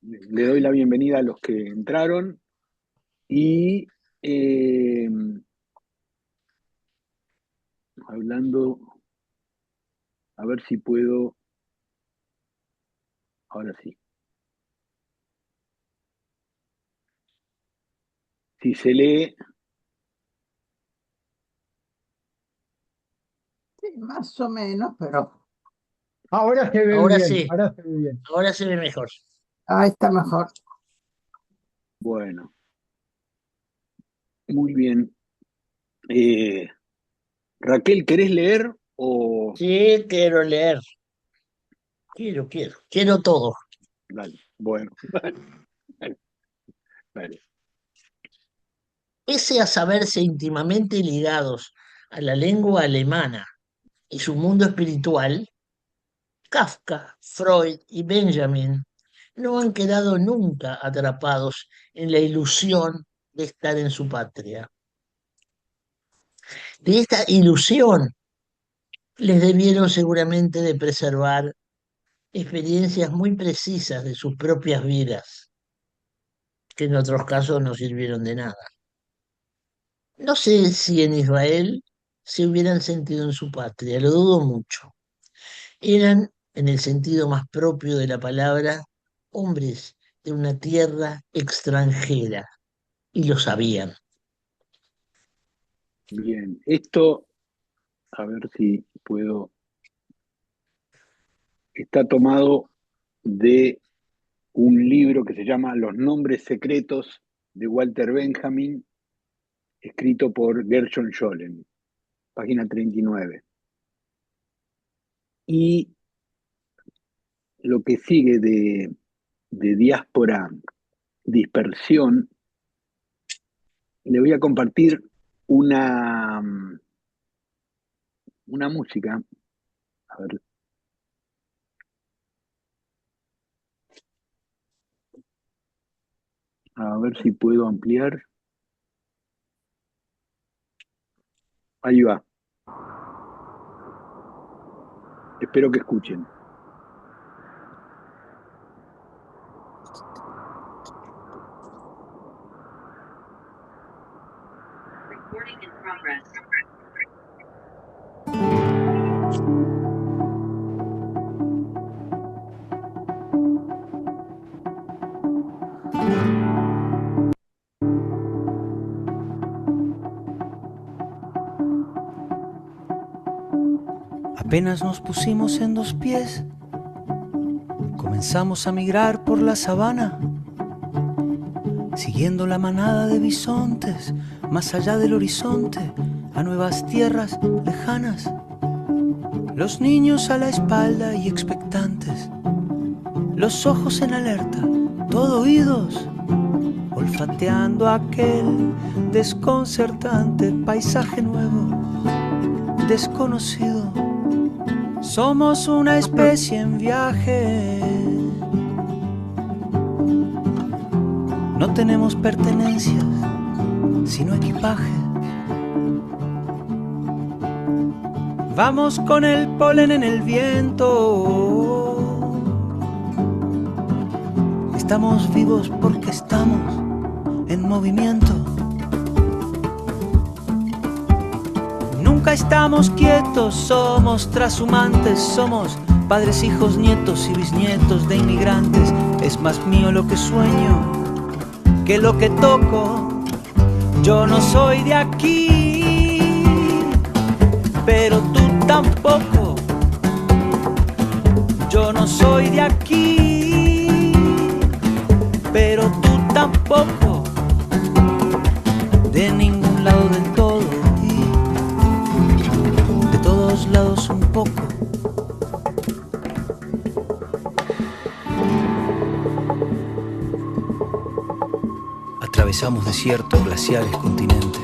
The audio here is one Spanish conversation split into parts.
Le doy la bienvenida a los que entraron y hablando, a ver si puedo, ahora sí. Si se lee, Sí, más o menos, pero Ahora se ve Ahora bien, sí, ahora se ve bien. ahora se ve mejor. ahí está mejor. bueno, muy bien. Eh, Raquel, ¿querés leer o...? Sí, quiero leer. Quiero todo. Dale, bueno, dale, dale. Pese a saberse íntimamente ligados a la lengua alemana y su mundo espiritual, Kafka, Freud y Benjamin no han quedado nunca atrapados en la ilusión de estar en su patria. De esta ilusión les debieron seguramente de preservar experiencias muy precisas de sus propias vidas, que en otros casos no sirvieron de nada. No sé si en Israel se hubieran sentido en su patria, lo dudo mucho. Eran, en el sentido más propio de la palabra, hombres de una tierra extranjera, y lo sabían. Bien, esto, a ver si puedo, está tomado de un libro que se llama Los nombres secretos de Walter Benjamin, escrito por Gershon Scholem, página 39. Y lo que sigue de diáspora, dispersión, le voy a compartir una, una música, a ver si puedo ampliar. Ahí va, espero que escuchen. Recording in progress. Apenas nos pusimos en dos pies, comenzamos a migrar por la sabana, siguiendo la manada de bisontes, más allá del horizonte, a nuevas tierras lejanas. Los niños a la espalda y expectantes, los ojos en alerta, todo oídos, olfateando aquel desconcertante paisaje nuevo, desconocido. Somos una especie en viaje. No tenemos pertenencias, sino equipaje. Vamos con el polen en el viento. Estamos vivos porque estamos en movimiento. Nunca estamos quietos, somos trashumantes, somos padres, hijos, nietos y bisnietos de inmigrantes. Es más mío lo que sueño que lo que toco. Yo no soy de aquí, pero tú tampoco. Yo no soy de aquí, pero tú tampoco. De ningún lado del todo y de todos lados un poco. Atravesamos desiertos, glaciares, continentes,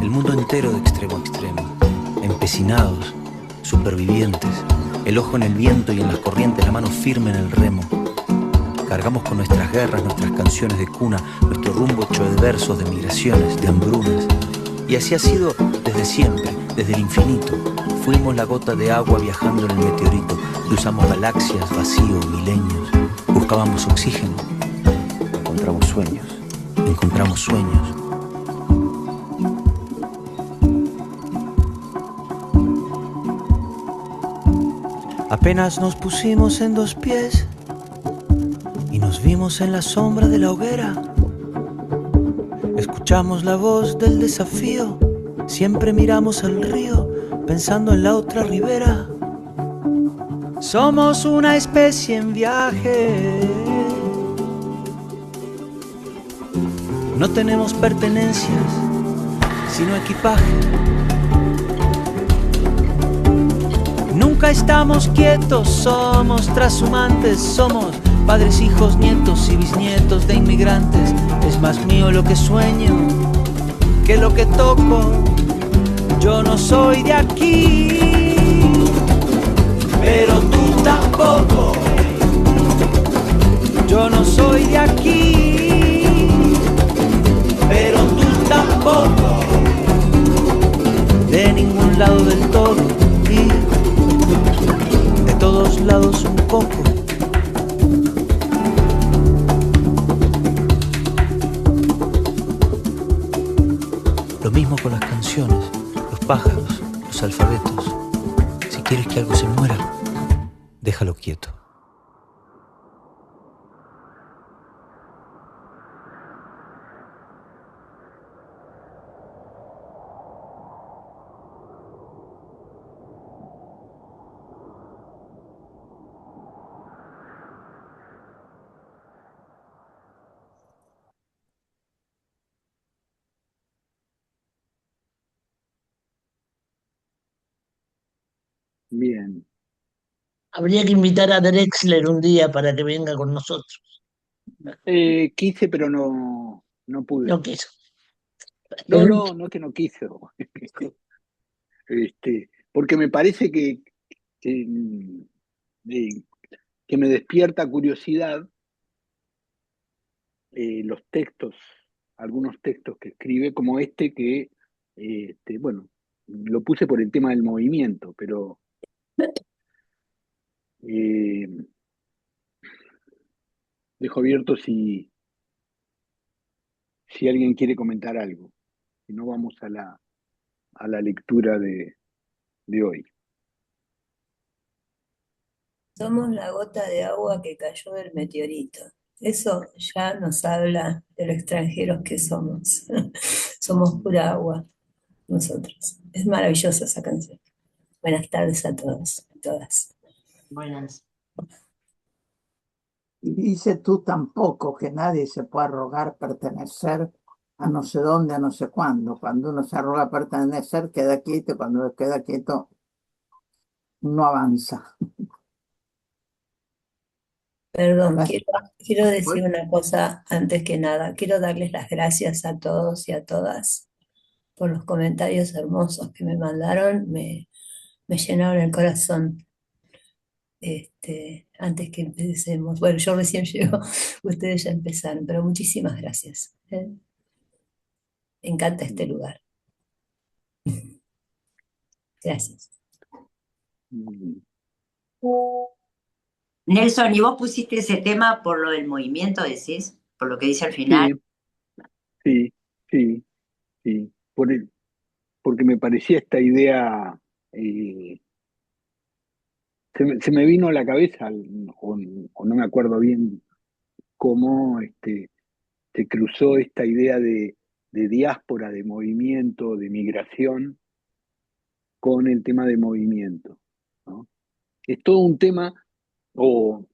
el mundo entero de extremo a extremo, empecinados, supervivientes, el ojo en el viento y en las corrientes, la mano firme en el remo. Cargamos con nuestras guerras, nuestras canciones de cuna, nuestro rumbo hecho de versos, de migraciones, de hambrunas. Y así ha sido desde siempre, desde el infinito. Fuimos la gota de agua viajando en el meteorito. Cruzamos galaxias, vacíos, milenios. Buscábamos oxígeno encontramos sueños, encontramos sueños. Apenas nos pusimos en dos pies y nos vimos en la sombra de la hoguera. Escuchamos la voz del desafío, siempre miramos al río, pensando en la otra ribera. Somos una especie en viaje. No tenemos pertenencias, sino equipaje. Nunca estamos quietos, somos trashumantes, somos padres, hijos, nietos y bisnietos de inmigrantes. Es más mío lo que sueño que lo que toco. Yo no soy de aquí, pero tú tampoco. Yo no soy de aquí, pero tú tampoco. De ningún lado del todo y de todos lados un poco. Lo mismo con las canciones, los pájaros, los alfabetos. Si quieres que algo se muera, déjalo quieto. Bien. Habría que invitar a Drexler un día para que venga con nosotros. Quise, pero no pude. No quiso. No es que no quiso. Porque me parece que, que me despierta curiosidad los textos, algunos textos que escribe, como este que, bueno, lo puse por el tema del movimiento, pero dejo abierto si alguien quiere comentar algo. Si no, vamos a la lectura de hoy. Somos la gota de agua que cayó del meteorito. Eso ya nos habla de lo extranjeros que somos. Somos pura agua, nosotros. Es maravillosa esa canción. Buenas tardes a todos, a todas. Buenas. Y dice tú tampoco que nadie se puede arrogar pertenecer a no sé dónde, a no sé cuándo. Cuando uno se arroga pertenecer, queda quieto, cuando queda quieto, no avanza. Perdón, Gracias. quiero decir una cosa antes que nada. Quiero darles las gracias a todos y a todas por los comentarios hermosos que me mandaron. Me llenaron el corazón. Antes que empecemos. Bueno, yo recién llego, ustedes ya empezaron, pero muchísimas gracias. Me encanta este lugar. Gracias. Nelson, ¿y vos pusiste ese tema por lo del movimiento, decís? Por lo que dice al final. Sí. Porque me parecía esta idea, se me vino a la cabeza, o no me acuerdo bien cómo se cruzó esta idea de diáspora, de movimiento, de migración, con el tema de movimiento, ¿no? Es todo un tema, o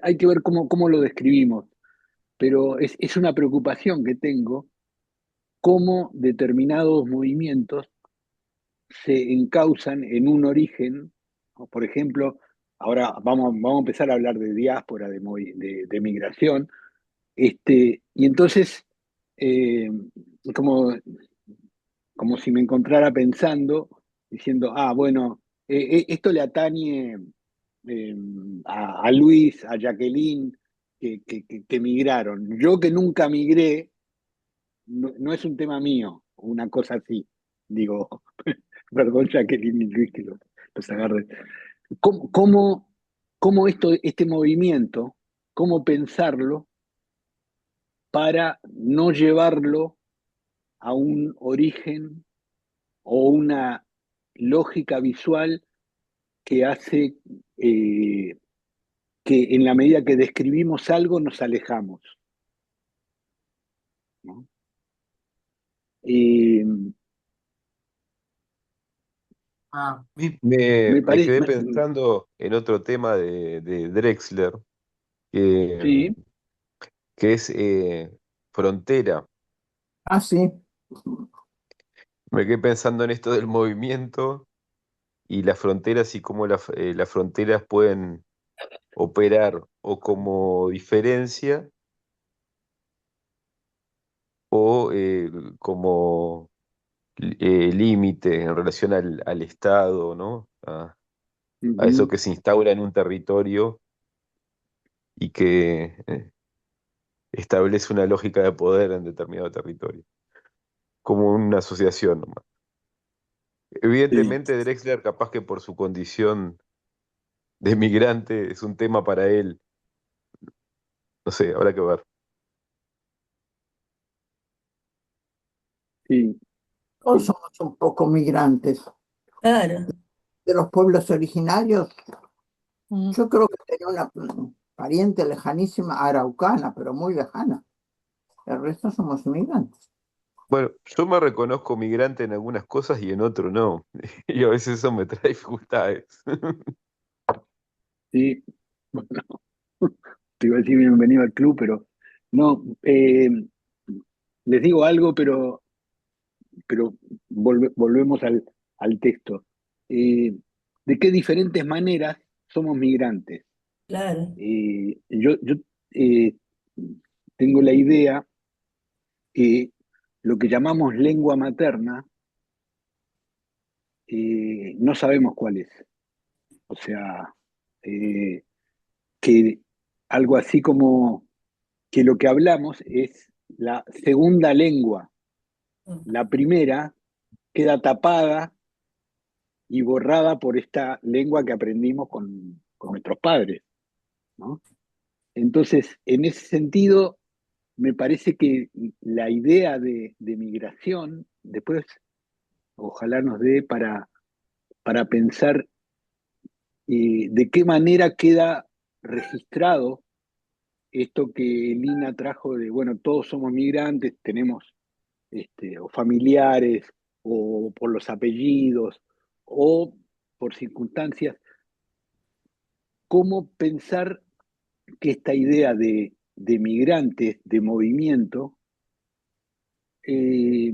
hay que ver cómo lo describimos, pero es una preocupación que tengo, cómo determinados movimientos se encausan en un origen, ¿no? Por ejemplo, ahora vamos a empezar a hablar de diáspora, de migración, y entonces, como, como si me encontrara pensando, diciendo, bueno, esto le atañe a Luis, a Jacqueline, que migraron. Yo que nunca migré, no es un tema mío, una cosa así. Digo, perdón, Jacqueline y Luis, que los agarre. ¿Cómo este movimiento, cómo pensarlo para no llevarlo a un origen o una lógica visual que hace que en la medida que describimos algo nos alejamos, ¿no? Eh, Ah, me Me parece, quedé pensando en otro tema de Drexler, que, sí, que es Frontera. Ah, sí. Me quedé pensando en esto del movimiento y las fronteras y cómo las fronteras pueden operar o como diferencia o como límite en relación al Estado, ¿no? A eso ujú, que se instaura en un territorio y que establece una lógica de poder en determinado territorio, como una asociación nomás. sí, Evidentemente Drexler, capaz que por su condición de migrante, es un tema para él, no sé, habrá que ver. sí, Todos somos un poco migrantes. Claro, De los pueblos originarios, mm, yo creo que tenía una pariente lejanísima, araucana, pero muy lejana. El resto somos inmigrantes. Bueno, yo me reconozco migrante en algunas cosas y en otro no, y a veces eso me trae dificultades. sí. Bueno, te iba a decir bienvenido al club, pero no, les digo algo, pero volvemos al texto. ¿De qué diferentes maneras somos migrantes? claro. Yo eh, tengo la idea que lo que llamamos lengua materna no sabemos cuál es. O sea, eh, que algo así como que lo que hablamos es la segunda lengua. Mm. La primera queda tapada y borrada por esta lengua que aprendimos con nuestros padres, ¿no? Entonces, en ese sentido, me parece que la idea de migración, después, ojalá nos dé para pensar de qué manera queda registrado esto que Lina trajo de, bueno, todos somos migrantes, tenemos o familiares, o por los apellidos, o por circunstancias. ¿Cómo pensar que esta idea de migrantes, de movimiento, eh,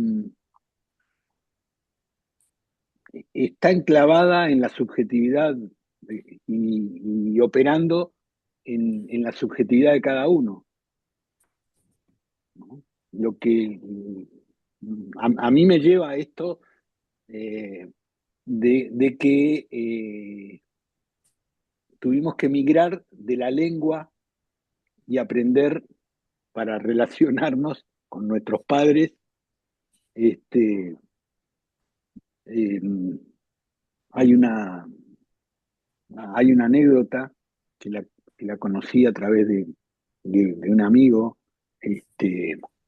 está enclavada en la subjetividad y operando en la subjetividad de cada uno, ¿no? Lo que a mí me lleva a esto eh, de que tuvimos que migrar de la lengua y aprender para relacionarnos con nuestros padres. Este, eh, hay una, hay una anécdota que la conocí a través de un amigo,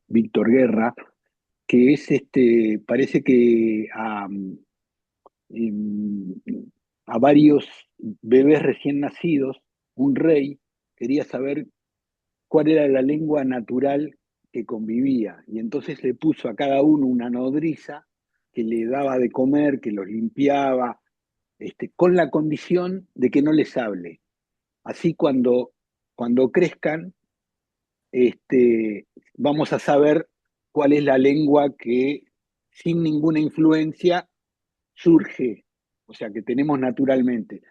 Víctor Guerra, que es parece que em, a varios bebés recién nacidos, un rey quería saber cuál era la lengua natural que convivía. Y entonces le puso a cada uno una nodriza que le daba de comer, que los limpiaba, con la condición de que no les hable. Así cuando crezcan, vamos a saber cuál es la lengua que sin ninguna influencia surge, o sea, que tenemos naturalmente.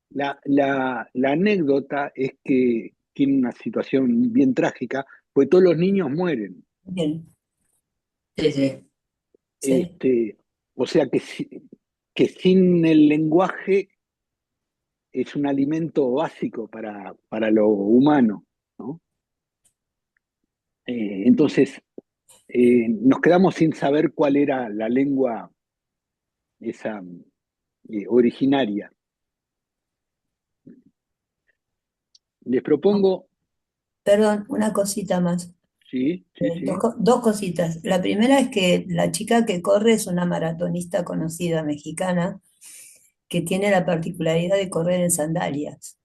La anécdota es que tiene una situación bien trágica, pues todos los niños mueren. Bien, sí, sí, sí. Este, o sea que sin el lenguaje es un alimento básico para lo humano, ¿no? Entonces, nos quedamos sin saber cuál era la lengua esa originaria. Les propongo Perdón, una cosita más. Sí, sí, sí. Dos cositas. La primera es que la chica que corre es una maratonista conocida mexicana que tiene la particularidad de correr en sandalias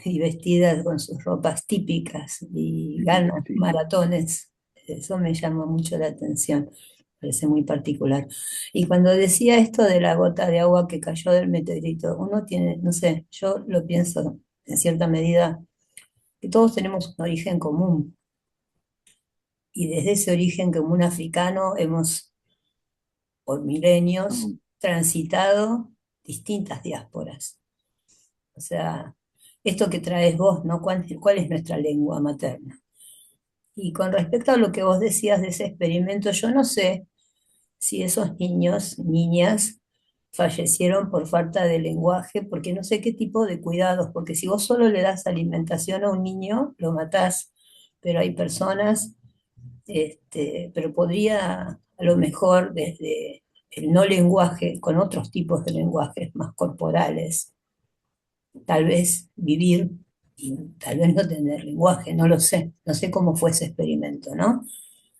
y vestida con sus ropas típicas y Típica, gana sí. maratones. Eso me llama mucho la atención, parece muy particular. Y cuando decía esto de la gota de agua que cayó del meteorito, uno tiene, no sé, yo lo pienso en cierta medida, que todos tenemos un origen común y desde ese origen común africano hemos, por milenios, No, transitado distintas diásporas. O sea, esto que traes vos, ¿no? ¿Cuál es nuestra lengua materna? Y con respecto a lo que vos decías de ese experimento, yo no sé si esos niños, niñas, fallecieron por falta de lenguaje, porque no sé qué tipo de cuidados, porque si vos solo le das alimentación a un niño, lo matás, pero hay personas, pero podría a lo mejor desde el no lenguaje, con otros tipos de lenguajes más corporales, tal vez vivir y tal vez no tener lenguaje, no lo sé, no sé cómo fue ese experimento, ¿no?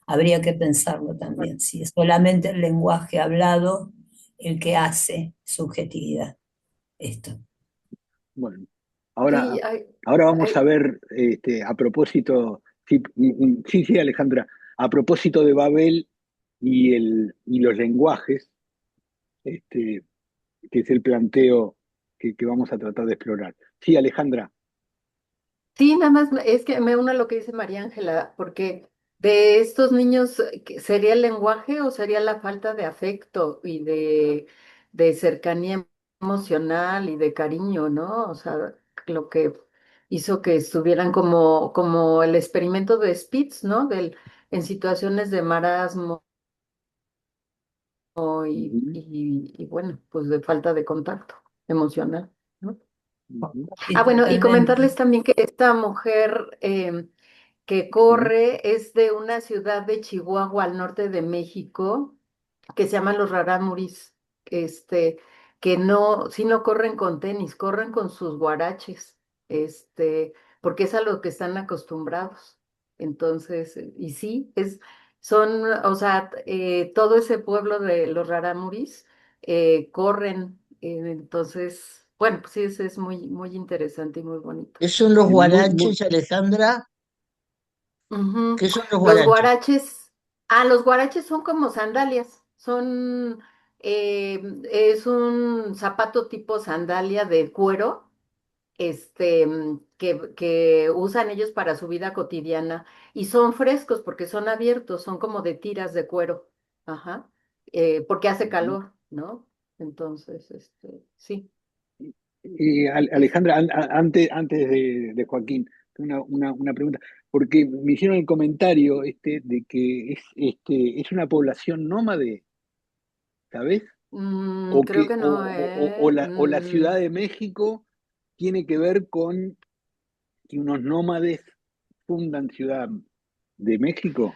Habría que pensarlo también, si es solamente el lenguaje hablado el que hace subjetividad esto. bueno, Sí, ahora, ahora vamos a ver, a propósito, sí, sí, sí, Alejandra, a propósito de Babel y los lenguajes, este, que es el planteo que vamos a tratar de explorar. Sí, Alejandra. sí, nada más es que me uno a lo que dice María Ángela, porque de estos niños, ¿sería el lenguaje o sería la falta de afecto y de cercanía emocional y de cariño, ¿no? O sea, lo que hizo que estuvieran como el experimento de Spitz, ¿no? En situaciones de marasmo Ujú, y bueno, pues de falta de contacto emocional, ¿no? ujú, Sí, Ah, bueno, y totalmente. comentarles también que esta mujer que ujú, corre es de una ciudad de Chihuahua al norte de México que se llama Los Rarámuris, este, que no, sí no corren con tenis, corren con sus guaraches, este, porque es a lo que están acostumbrados. Entonces, y sí, son, o sea, todo ese pueblo de Los Rarámuris corren, entonces, bueno, pues sí, es muy, muy interesante y muy bonito. ¿Qué son los muy, muy, guaraches, Alejandra? Ujú. ¿Qué son los Los guaraches? guaraches, los guaraches son como sandalias, es un zapato tipo sandalia de cuero, que usan ellos para su vida cotidiana y son frescos porque son abiertos, son como de tiras de cuero, ajá, porque hace ujú. calor, ¿no? Entonces, sí, es, Alejandra, antes de Joaquín, una pregunta, porque me hicieron el comentario de que es una población nómade, ¿sabés? creo que no, O la Ciudad de México tiene que ver con que unos nómades fundan Ciudad de México.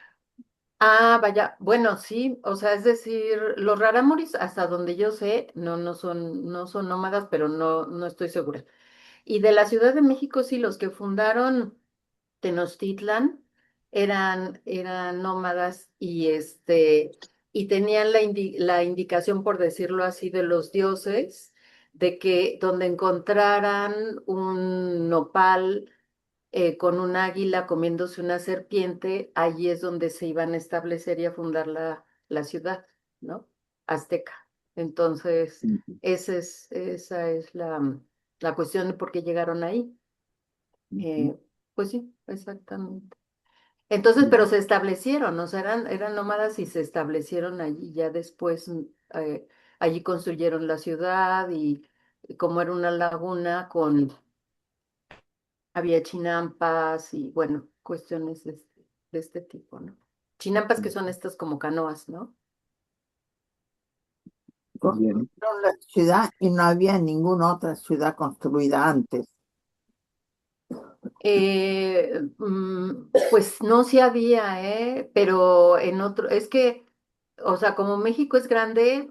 Ah, vaya, bueno, sí, o sea, es decir, los rarámuris, hasta donde yo sé, no son nómadas, pero no estoy segura. Y de la Ciudad de México, sí, los que fundaron Tenochtitlan eran nómadas y tenían la indicación, por decirlo así, de los dioses, de que donde encontraran un nopal con un águila comiéndose una serpiente, allí es donde se iban a establecer y a fundar la ciudad, ¿no? Azteca. Entonces, Ujú, esa es la cuestión de por qué llegaron ahí. ujú. Eh, pues sí, exactamente. Entonces, pero Bien, se establecieron, o sea, eran nómadas y se establecieron allí. Ya después, allí construyeron la ciudad y como era una laguna había chinampas y bueno, cuestiones de este tipo, ¿no? Chinampas que son estas como canoas, ¿no? bien. Construyeron la ciudad y no había ninguna otra ciudad construida antes. Pues no, sí había, pero es que, o sea, como México es grande,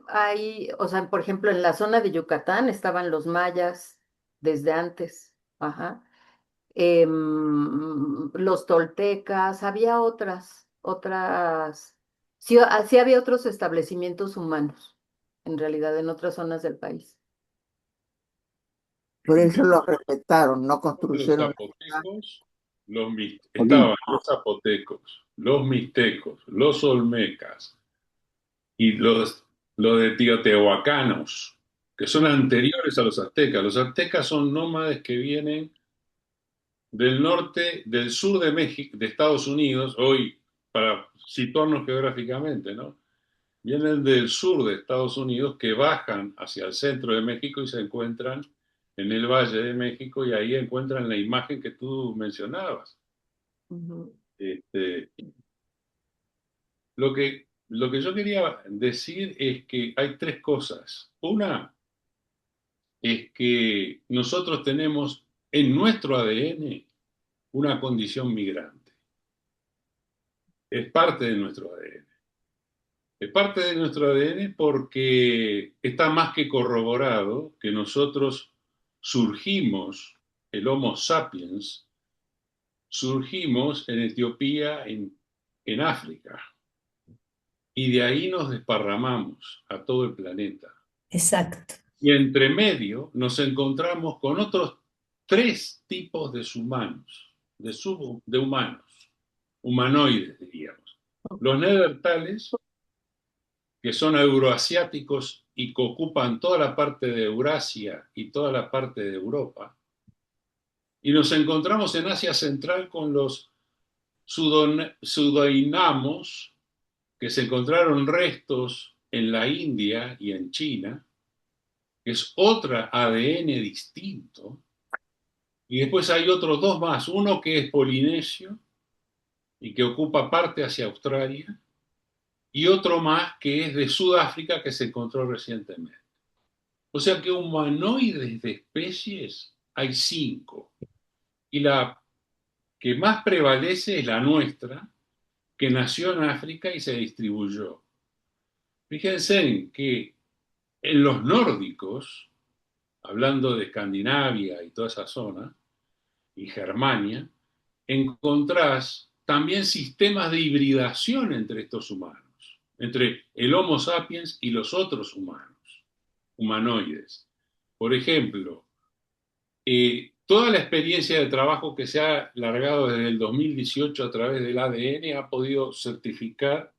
o sea, por ejemplo, en la zona de Yucatán estaban los mayas desde antes, ajá. los toltecas, había sí, sí había otros establecimientos humanos, en realidad, en otras zonas del país. Por eso De los respetaron, no los construyeron. zapotecos, Joaquín, estaban los zapotecos, los mixtecos, los olmecas y los de teotihuacanos, que son anteriores a los aztecas. Los aztecas son nómades que vienen del norte, del sur de México, de Estados Unidos, hoy, para situarnos geográficamente, ¿no? Vienen del sur de Estados Unidos que bajan hacia el centro de México y se encuentran en el Valle de México y ahí encuentran la imagen que tú mencionabas. Ujú. Lo que yo quería decir es que hay tres cosas. Una es que nosotros tenemos en nuestro ADN una condición migrante. Es parte de nuestro ADN. Es parte de nuestro ADN porque está más que corroborado que nosotros surgimos, el Homo sapiens, surgimos en Etiopía, en África, y de ahí nos desparramamos a todo el planeta. Exacto. Y entre medio nos encontramos con otros tres tipos de humanos, de humanos, humanoides diríamos. Los neandertales, que son euroasiáticos y que ocupan toda la parte de Eurasia y toda la parte de Europa. Y nos encontramos en Asia Central con los sudainamos, que se encontraron restos en la India y en China, que es otra ADN distinto. Y después hay otros dos más, uno que es polinesio y que ocupa parte hacia Australia, y otro más que es de Sudáfrica que se encontró recientemente. O sea que humanoides de especies hay 5. Y la que más prevalece es la nuestra, que nació en África y se distribuyó. Fíjense en que en los nórdicos, hablando de Escandinavia y toda esa zona, y Germania, encontrás también sistemas de hibridación entre estos humanos, entre el Homo sapiens y los otros humanos, humanoides. Por ejemplo, toda la experiencia de trabajo que se ha largado desde el 2018 a través del ADN ha podido certificar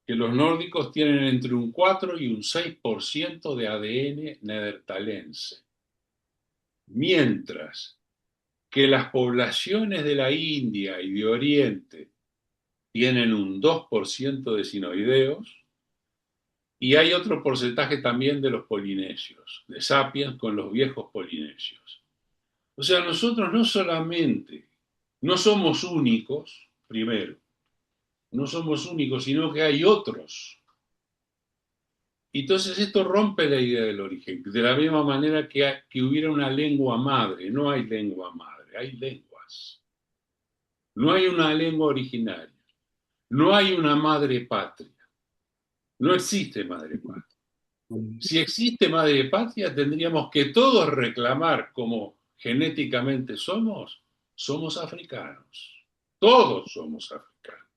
que los nórdicos tienen entre un 4 y un 6% de ADN neandertalense, mientras que las poblaciones de la India y de Oriente tienen un 2% de sinoideos, y hay otro porcentaje también de los polinesios, de sapiens con los viejos polinesios. O sea, nosotros no solamente no somos únicos, primero, no somos únicos, sino que hay otros. Entonces esto rompe la idea del origen, de la misma manera que hubiera una lengua madre. No hay lengua madre, hay lenguas. No hay una lengua originaria. No hay una madre patria. No existe madre patria. Si existe madre patria, tendríamos que todos reclamar como genéticamente somos africanos. Todos somos africanos.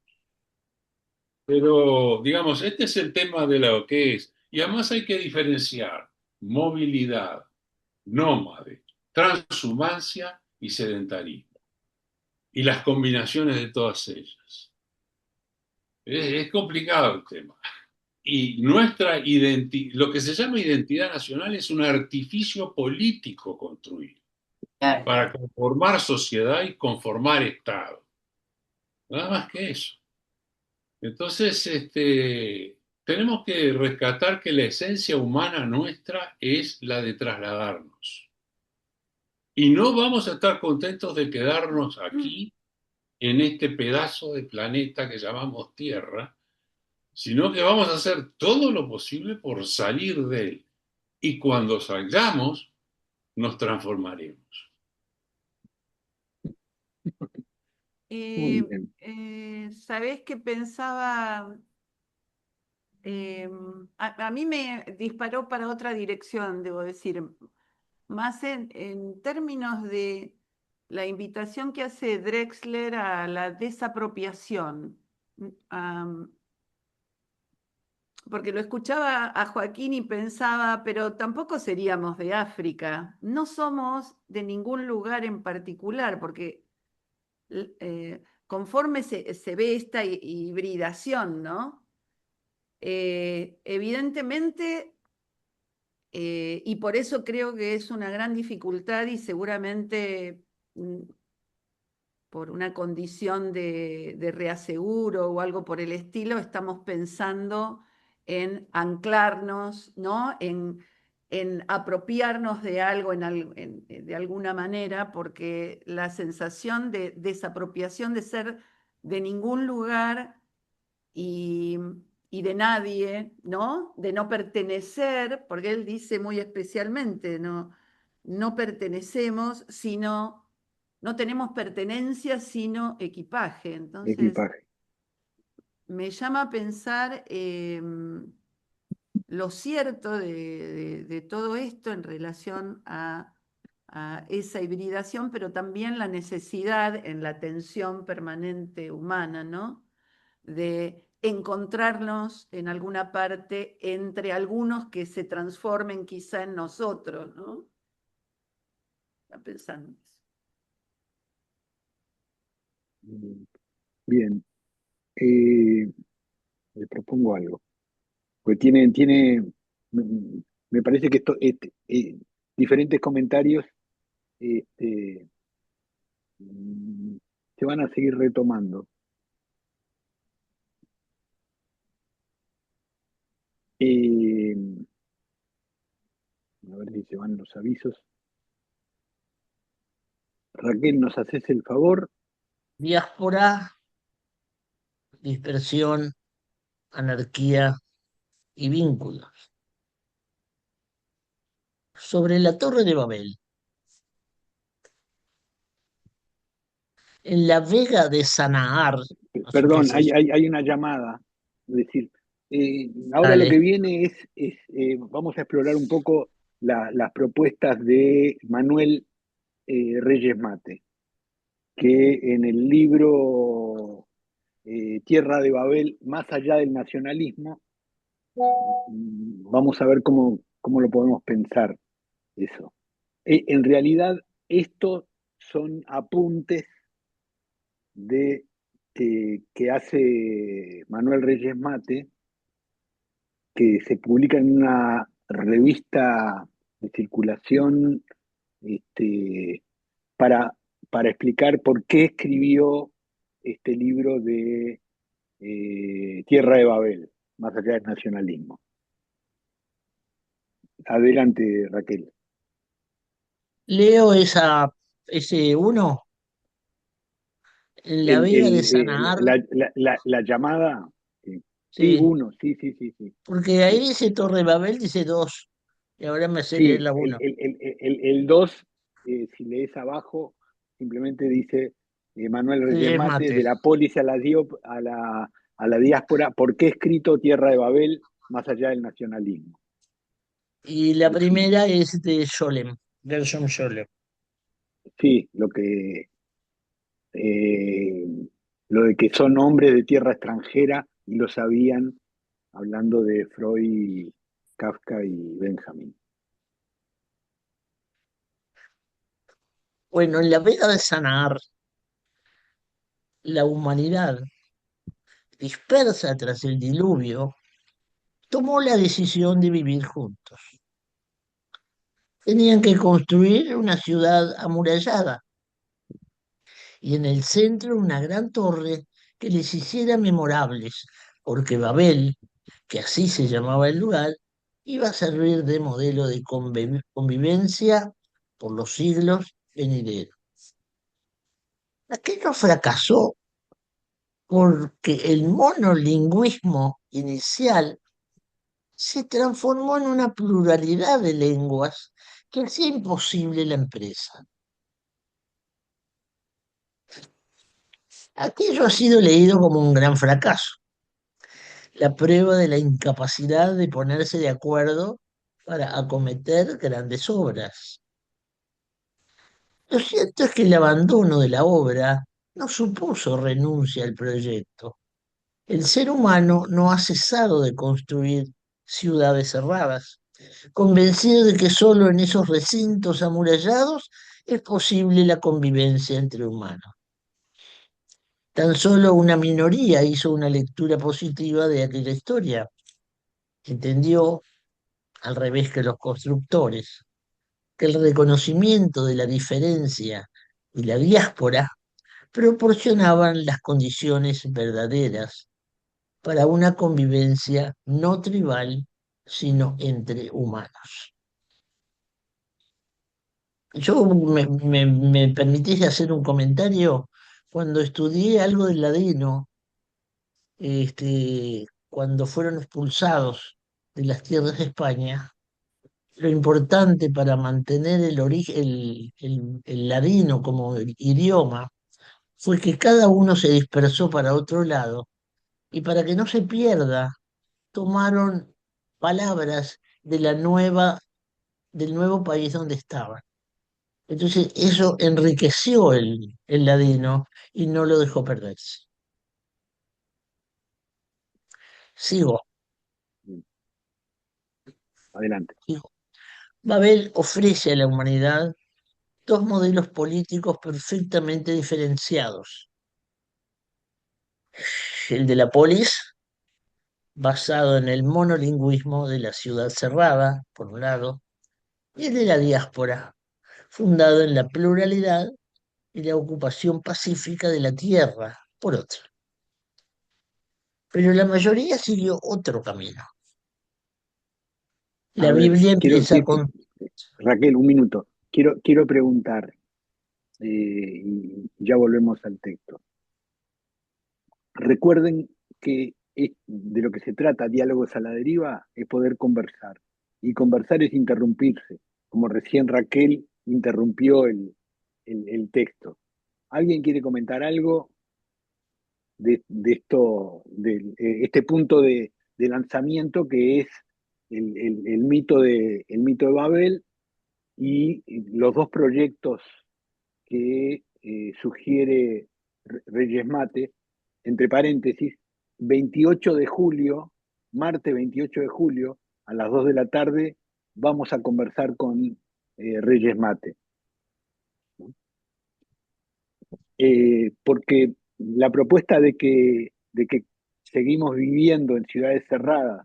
Pero, digamos, este es el tema de lo que es. Y además hay que diferenciar movilidad, nómade, transhumancia y sedentarismo. Y las combinaciones de todas ellas. Es complicado el tema. Y nuestra lo que se llama identidad nacional es un artificio político construido para conformar sociedad y conformar Estado. Nada más que eso. Entonces, tenemos que rescatar que la esencia humana nuestra es la de trasladarnos. Y no vamos a estar contentos de quedarnos aquí, en este pedazo de planeta que llamamos Tierra, sino que vamos a hacer todo lo posible por salir de él. Y cuando salgamos, nos transformaremos. muy bien. ¿Sabés qué pensaba? A mí me disparó para otra dirección, debo decir, más en términos de la invitación que hace Drexler a la desapropiación. Porque lo escuchaba a Joaquín y pensaba, pero tampoco seríamos de África, no somos de ningún lugar en particular, porque conforme se ve esta hibridación, ¿no? Evidentemente, y por eso creo que es una gran dificultad y seguramente por una condición de reaseguro o algo por el estilo, estamos pensando en anclarnos, ¿no? En apropiarnos de algo de alguna manera, porque la sensación de desapropiación, de ser de ningún lugar y, y de nadie, ¿no? De no pertenecer, porque él dice muy especialmente, no pertenecemos, sino, no tenemos pertenencia, sino equipaje. Entonces, Equipaje. me llama a pensar lo cierto de todo esto en relación a esa hibridación, pero también la necesidad en la tensión permanente humana, ¿no? De encontrarnos en alguna parte entre algunos que se transformen quizá en nosotros, ¿no? Está pensando en eso. Bien. Le propongo algo. Porque me parece que diferentes comentarios este, mm, se van a seguir retomando. Eh, a ver si se van los avisos. Raquel, ¿nos haces el favor? Diáspora, dispersión, anarquía y vínculos. Sobre la Torre de Babel. En la Vega de Sanahar, no sé qué Perdón, es eso. hay una llamada. Es decir, ahora lo que Dale. viene vamos a explorar un poco las propuestas de Manuel Reyes Mate, que en el libro Tierra de Babel, más allá del nacionalismo, vamos a ver cómo lo podemos pensar eso. En realidad, estos son apuntes que hace Manuel Reyes Mate, que se publica en una revista de circulación este, para, para explicar por qué escribió este libro de Tierra de Babel, más allá del nacionalismo. Adelante, Raquel. Leo ese uno. En la Vega de Sanahar, La llamada, sí, sí, sí, uno, sí, sí, sí, sí. porque ahí Sí, dice Torre Babel, dice dos, y ahora me sé leer sí, la uno. el 2, si lees abajo, simplemente dice Manuel Sí, Reyes es Mate, mate. de la polis a la diáspora, ¿por qué he escrito Tierra de Babel más allá del nacionalismo? Y la En fin, primera es de Scholem, Gershom Scholem. sí, lo de que son hombres de tierra extranjera y lo sabían, hablando de Freud, Kafka y Benjamin. Bueno, en la Vega de Sanahar, la humanidad, dispersa tras el diluvio, tomó la decisión de vivir juntos. Tenían que construir una ciudad amurallada y en el centro una gran torre que les hiciera memorables, porque Babel, que así se llamaba el lugar, iba a servir de modelo de convivencia por los siglos venideros. Aquello fracasó porque el monolingüismo inicial se transformó en una pluralidad de lenguas que hacía imposible la empresa. Aquello ha sido leído como un gran fracaso, la prueba de la incapacidad de ponerse de acuerdo para acometer grandes obras. Lo cierto es que el abandono de la obra no supuso renuncia al proyecto. El ser humano no ha cesado de construir ciudades cerradas, convencido de que solo en esos recintos amurallados es posible la convivencia entre humanos. Tan solo una minoría hizo una lectura positiva de aquella historia. Entendió, al revés que los constructores, que el reconocimiento de la diferencia y la diáspora proporcionaban las condiciones verdaderas para una convivencia no tribal, sino entre humanos. ¿Me permitís hacer un comentario? Cuando estudié algo del ladino, cuando fueron expulsados de las tierras de España, lo importante para mantener el origen, el ladino como idioma, fue que cada uno se dispersó para otro lado y para que no se pierda, tomaron palabras de del nuevo país donde estaban. Entonces eso enriqueció el ladino y no lo dejó perderse. Sigo, Adelante. sigo. Babel ofrece a la humanidad dos modelos políticos perfectamente diferenciados. El de la polis, basado en el monolingüismo de la ciudad cerrada, por un lado, y el de la diáspora, fundado en la pluralidad y la ocupación pacífica de la tierra, por otro. Pero la mayoría siguió otro camino. A La ver, Biblia empieza con... Raquel, un minuto. Quiero preguntar, y ya volvemos al texto. Recuerden que de lo que se trata, diálogos a la deriva, es poder conversar. Y conversar es interrumpirse, como recién Raquel interrumpió el texto. ¿Alguien quiere comentar algo de esto, este punto de lanzamiento que es el mito el mito de Babel y los dos proyectos que sugiere Reyes Mate, entre paréntesis, 28 de julio, martes 28 de julio, a las 2 de la tarde, vamos a conversar con Reyes Mate? Porque la propuesta de que seguimos viviendo en ciudades cerradas,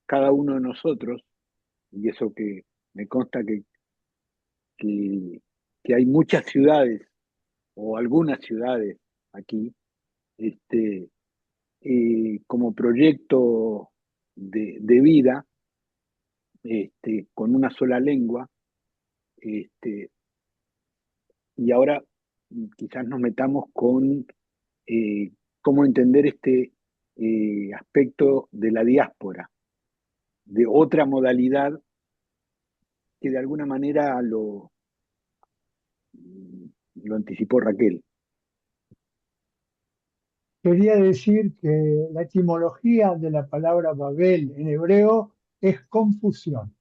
cada uno de nosotros, y eso que me consta que, que hay muchas ciudades o algunas ciudades aquí, como proyecto de vida, con una sola lengua, y ahora quizás nos metamos con cómo entender este aspecto de la diáspora, de otra modalidad que de alguna manera lo anticipó Raquel. Quería decir que la etimología de la palabra Babel en hebreo es confusión.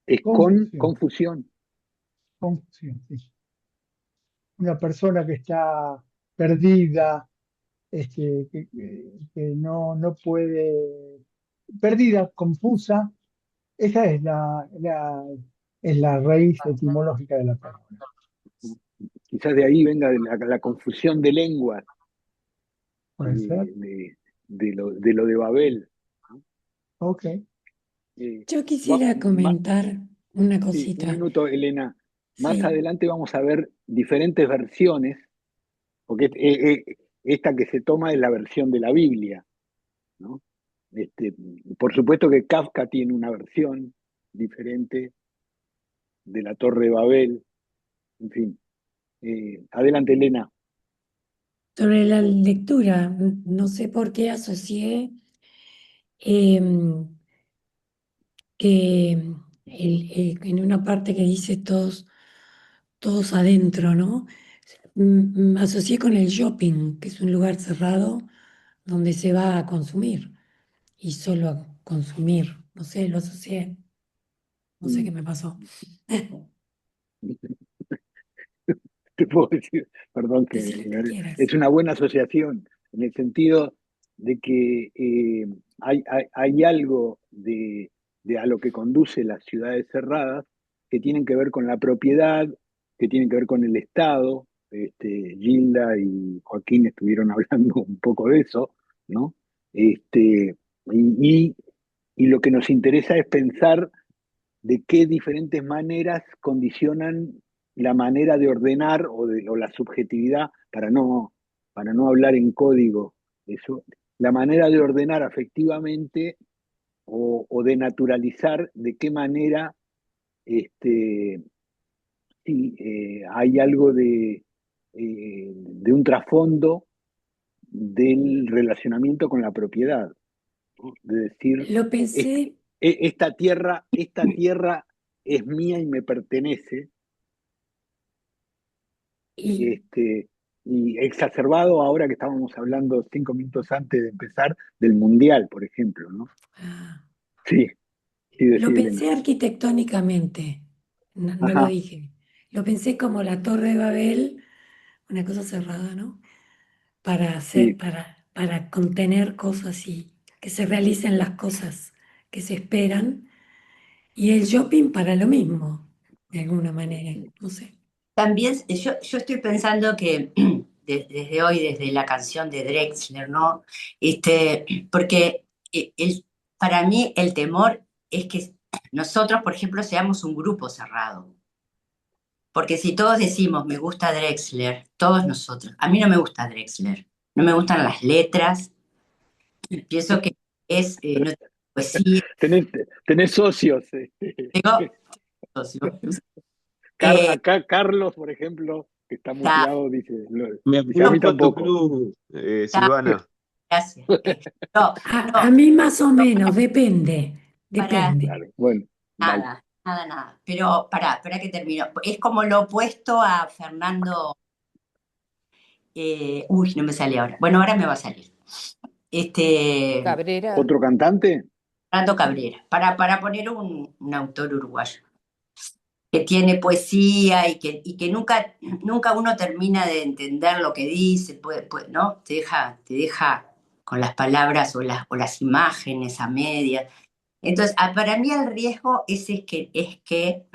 Es con confusión. Confusión, sí. Una persona que está perdida, que no puede, perdida, confusa, esa es es la raíz etimológica de la palabra. Quizás de ahí venga la confusión de lenguas, ¿Puede ser? de lo de Babel. Ok. Yo quisiera comentar una Sí, un cosita. minuto, Elena. Más Sí. adelante vamos a ver diferentes versiones, porque esta que se toma es la versión de la Biblia, ¿no? Por supuesto que Kafka tiene una versión diferente de la Torre de Babel, en fin. Adelante, Elena. Sobre la lectura, no sé por qué asocié em, que en una parte que dice todos adentro, ¿no? Me asocié con el shopping, que es un lugar cerrado donde se va a consumir y solo a consumir. No sé, lo asocié. No sé qué me pasó. te puedo decir, perdón, Decí lo que quieras. es una buena asociación, en el sentido de que hay algo de a lo que conduce las ciudades cerradas que tienen que ver con la propiedad, que tienen que ver con el Estado. Gilda y Joaquín estuvieron hablando un poco de eso, ¿no? Y, y- y lo que nos interesa es pensar de qué diferentes maneras condicionan la manera de ordenar o la subjetividad, para no hablar en código, eso, la manera de ordenar afectivamente o de naturalizar de qué manera este, sí, hay algo de un trasfondo del relacionamiento con la propiedad, ¿no? De decir, Lo pensé esta tierra es mía y me pertenece, y y exacerbado ahora que estábamos hablando 5 minutos antes de empezar del Mundial, por ejemplo, ¿no? ah, Sí, sí, lo decía Elena. pensé arquitectónicamente, no lo Ajá, dije. Lo pensé como la Torre de Babel, una cosa cerrada, ¿no? Para hacer, sí, para contener cosas y que se realicen las cosas que se esperan. Y el shopping para lo mismo, de alguna manera, no sé. También yo estoy pensando que desde hoy, desde la canción de Drexler, ¿no? Porque para mí el temor es que nosotros, por ejemplo, seamos un grupo cerrado. Porque si todos decimos, me gusta Drexler, todos nosotros, a mí no me gusta Drexler, no me gustan las letras, pienso que no tiene poesía, tenés socios. tengo socio. Acá Carlos, por ejemplo, que está Está, muteado, dice, Me dice, a mí apunto a tu tampoco. club, está, Silvana. gracias. No, A no, mí más o menos, depende, para depende. Claro, bueno, dale. nada, nada, nada. Pero para que termino. Es como lo opuesto a Fernando. Uy, no me sale ahora. Bueno, ahora me va a salir. Cabrera. ¿Otro cantante? Fernando Cabrera, para poner un autor uruguayo que tiene poesía y que nunca uno termina de entender lo que dice, ¿no? Te deja con las palabras o las imágenes a medias. Entonces, para mí el riesgo es que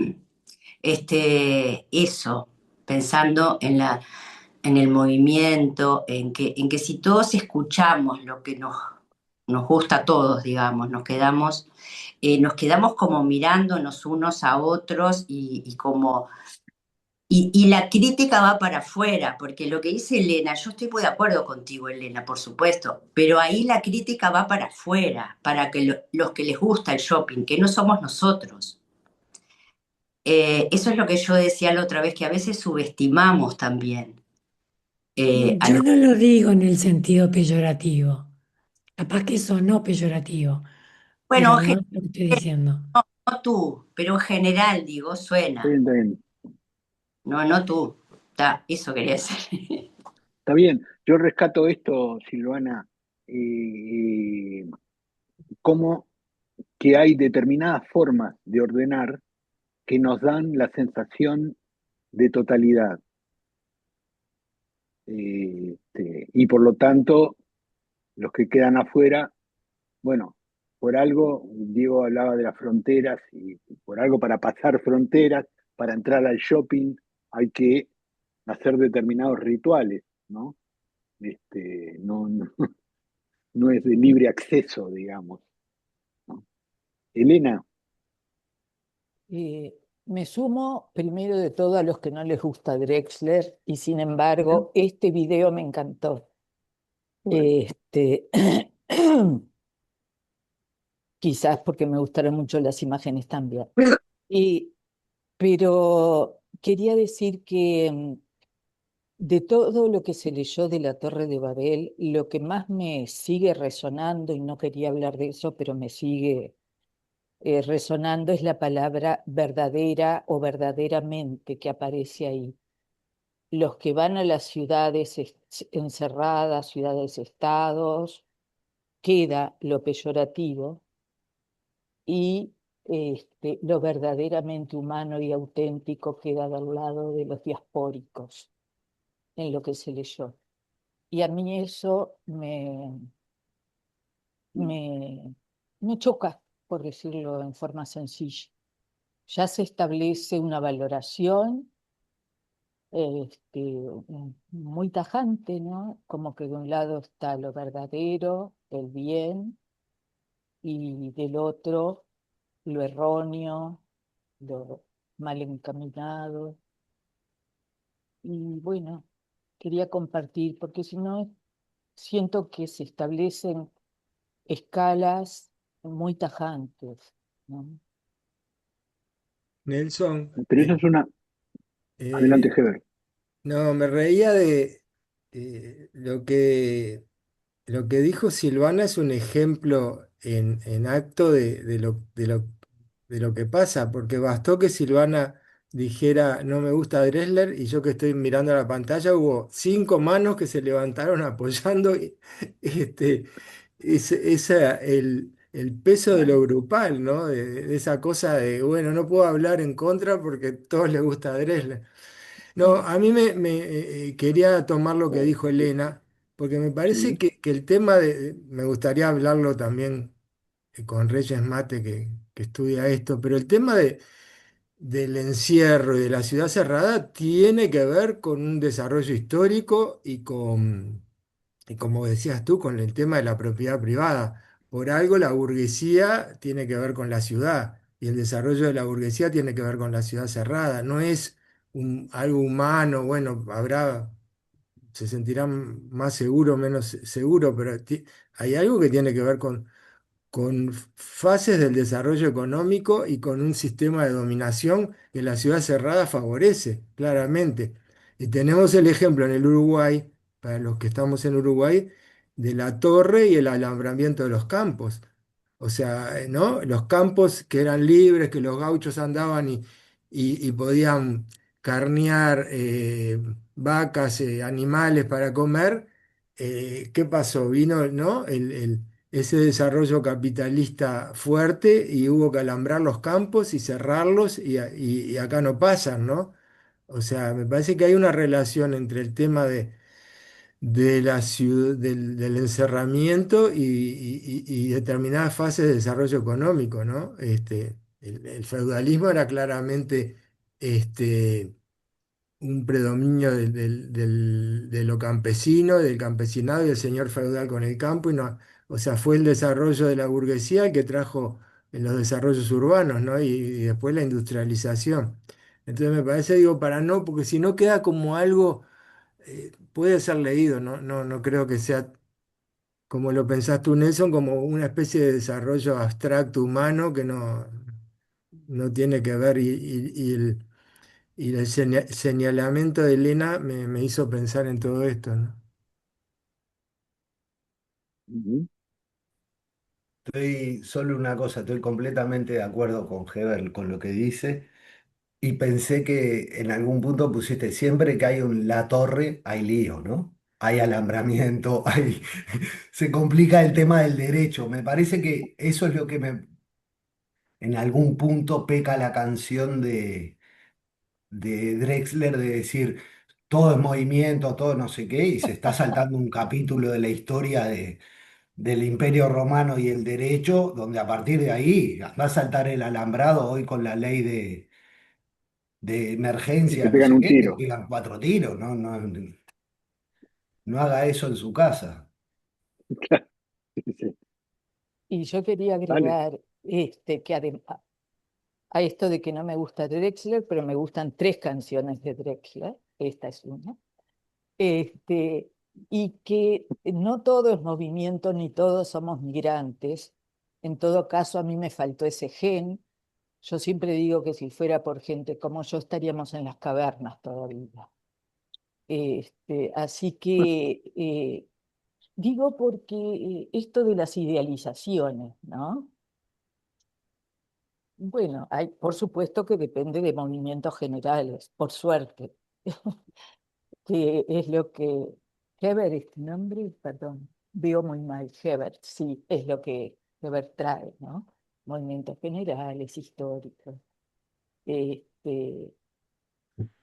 eso, pensando en el movimiento, en que si todos escuchamos lo que nos gusta a todos, digamos, nos quedamos como mirándonos unos a otros y la crítica va para afuera, porque lo que dice Elena, yo estoy muy de acuerdo contigo, Elena, por supuesto, pero ahí la crítica va para afuera, para que los que les gusta el shopping, que no somos nosotros. Eso es lo que yo decía la otra vez, que a veces subestimamos también a Yo los... no lo digo en el sentido peyorativo. Capaz que sonó peyorativo, pero Bueno, no es lo que estoy diciendo. no tú, pero en general, digo, Está suena. bien, está bien. No tú. Eso quería decir. Está bien. Yo rescato esto, Silvana, eh, como que hay determinadas formas de ordenar que nos dan la sensación de totalidad. Y por lo tanto, los que quedan afuera, bueno, por algo, Diego hablaba de las fronteras, y por algo para pasar fronteras, para entrar al shopping, hay que hacer determinados rituales, ¿no? No, no es de libre acceso, digamos, ¿no? Elena, Me sumo primero de todo a los que no les gusta Drexler y sin embargo este video me encantó. bueno, Este, quizás porque me gustaron mucho las imágenes también. Y, pero quería decir que de todo lo que se leyó de la Torre de Babel, lo que más me sigue resonando, y no quería hablar de eso, pero me sigue resonando, es la palabra verdadera o verdaderamente que aparece ahí. Los que van a las ciudades encerradas, ciudades-estados, queda lo peyorativo y lo verdaderamente humano y auténtico queda del lado de los diaspóricos, en lo que se leyó. Y a mí eso me, me choca, por decirlo en forma sencilla. Ya se establece una valoración muy tajante, ¿no? Como que de un lado está lo verdadero, el bien, y del otro lo erróneo, lo mal encaminado. Y bueno, quería compartir, porque si no, siento que se establecen escalas muy tajantes, ¿no? Nelson, Pero eso es una... Adelante, eh, Heber. no, me reía de lo que dijo Silvana es un ejemplo en acto de lo que pasa, porque bastó que Silvana dijera no me gusta Dressler y yo que estoy mirando la pantalla hubo 5 manos que se levantaron apoyando este, el peso de lo grupal, ¿no? De esa cosa de, bueno, no puedo hablar en contra porque a todos les gusta Dressler. No, a mí quería tomar lo que dijo Elena, porque me parece Sí. que el tema me gustaría hablarlo también con Reyes Mate, que estudia esto, pero el tema del encierro y de la ciudad cerrada tiene que ver con un desarrollo histórico y como decías tú, con el tema de la propiedad privada. Por algo la burguesía tiene que ver con la ciudad y el desarrollo de la burguesía tiene que ver con la ciudad cerrada. No es algo humano, bueno, se sentirán más seguro, menos seguro, pero hay algo que tiene que ver con fases del desarrollo económico y con un sistema de dominación que la ciudad cerrada favorece, claramente. Y tenemos el ejemplo en el Uruguay, para los que estamos en Uruguay, de la torre y el alambramiento de los campos. O sea, ¿no? Los campos que eran libres, que los gauchos andaban y podían carnear vacas, animales para comer. ¿Qué pasó? Vino, ¿no? Ese desarrollo capitalista fuerte y hubo que alambrar los campos y cerrarlos y acá no pasan, ¿no? O sea, me parece que hay una relación entre el tema de la del encerramiento y determinadas fases de desarrollo económico, ¿no? El feudalismo era claramente un predominio de lo campesino, del campesinado y el señor feudal con el campo, y no, o sea, fue el desarrollo de la burguesía el que trajo en los desarrollos urbanos, ¿no? Y después la industrialización. Entonces me parece, digo, para no, porque si no queda como algo, puede ser leído, ¿no? No creo que sea como lo pensás tú, Nelson, como una especie de desarrollo abstracto humano que no tiene que ver y el señalamiento de Elena me hizo pensar en todo esto, ¿no? Ujú. Estoy solo una cosa, estoy completamente de acuerdo con Heber, con lo que dice, y pensé que en algún punto pusiste, siempre que hay la torre, hay lío, ¿no? Hay alambramiento, se complica el tema del derecho. Me parece que eso es lo que en algún punto peca la canción de Drexler de decir, todo es movimiento, todo no sé qué, y se está saltando un capítulo de la historia del Imperio Romano y el derecho, donde a partir de ahí va a saltar el alambrado hoy con la ley de Y te emergencia, no pegan sé un qué, te tiro. pegan 4 tiros, no, no, no haga eso en su casa. Sí, sí. Y yo quería Dale. agregar que a esto de que no me gusta Drexler, pero me gustan 3 canciones de Drexler, esta es una, este, y que no todo es movimiento ni todos somos migrantes. En todo caso, a mí me faltó ese gen. Yo siempre digo que si fuera por gente como yo, estaríamos en las cavernas todavía. Así que digo porque esto de las idealizaciones, ¿no? Bueno, por supuesto que depende de movimientos generales, por suerte, que es lo que Hebert, este nombre, perdón, veo muy mal, Hebert, sí, es lo que Hebert trae, ¿no? movimientos generales, históricos. Este,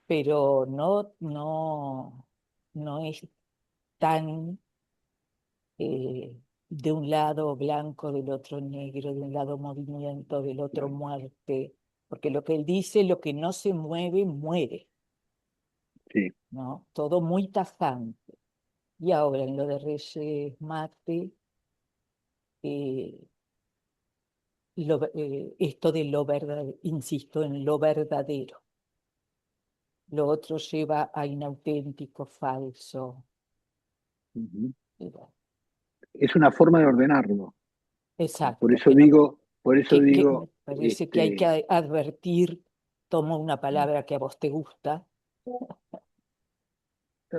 pero no es tan de un lado blanco, del otro negro, de un lado movimiento, del otro muerte, porque lo que él dice, lo que no se mueve, muere, Sí. ¿no? Todo muy tajante. Y ahora en lo de Reyes Mate, eh, esto de lo verdadero, insisto, en lo verdadero. Lo otro lleva a inauténtico, falso. Ujú. Y bueno, Es una forma de ordenarlo. exacto, Por eso digo, que me parece que hay que este, advertir, tomo una palabra que a vos te gusta. sí,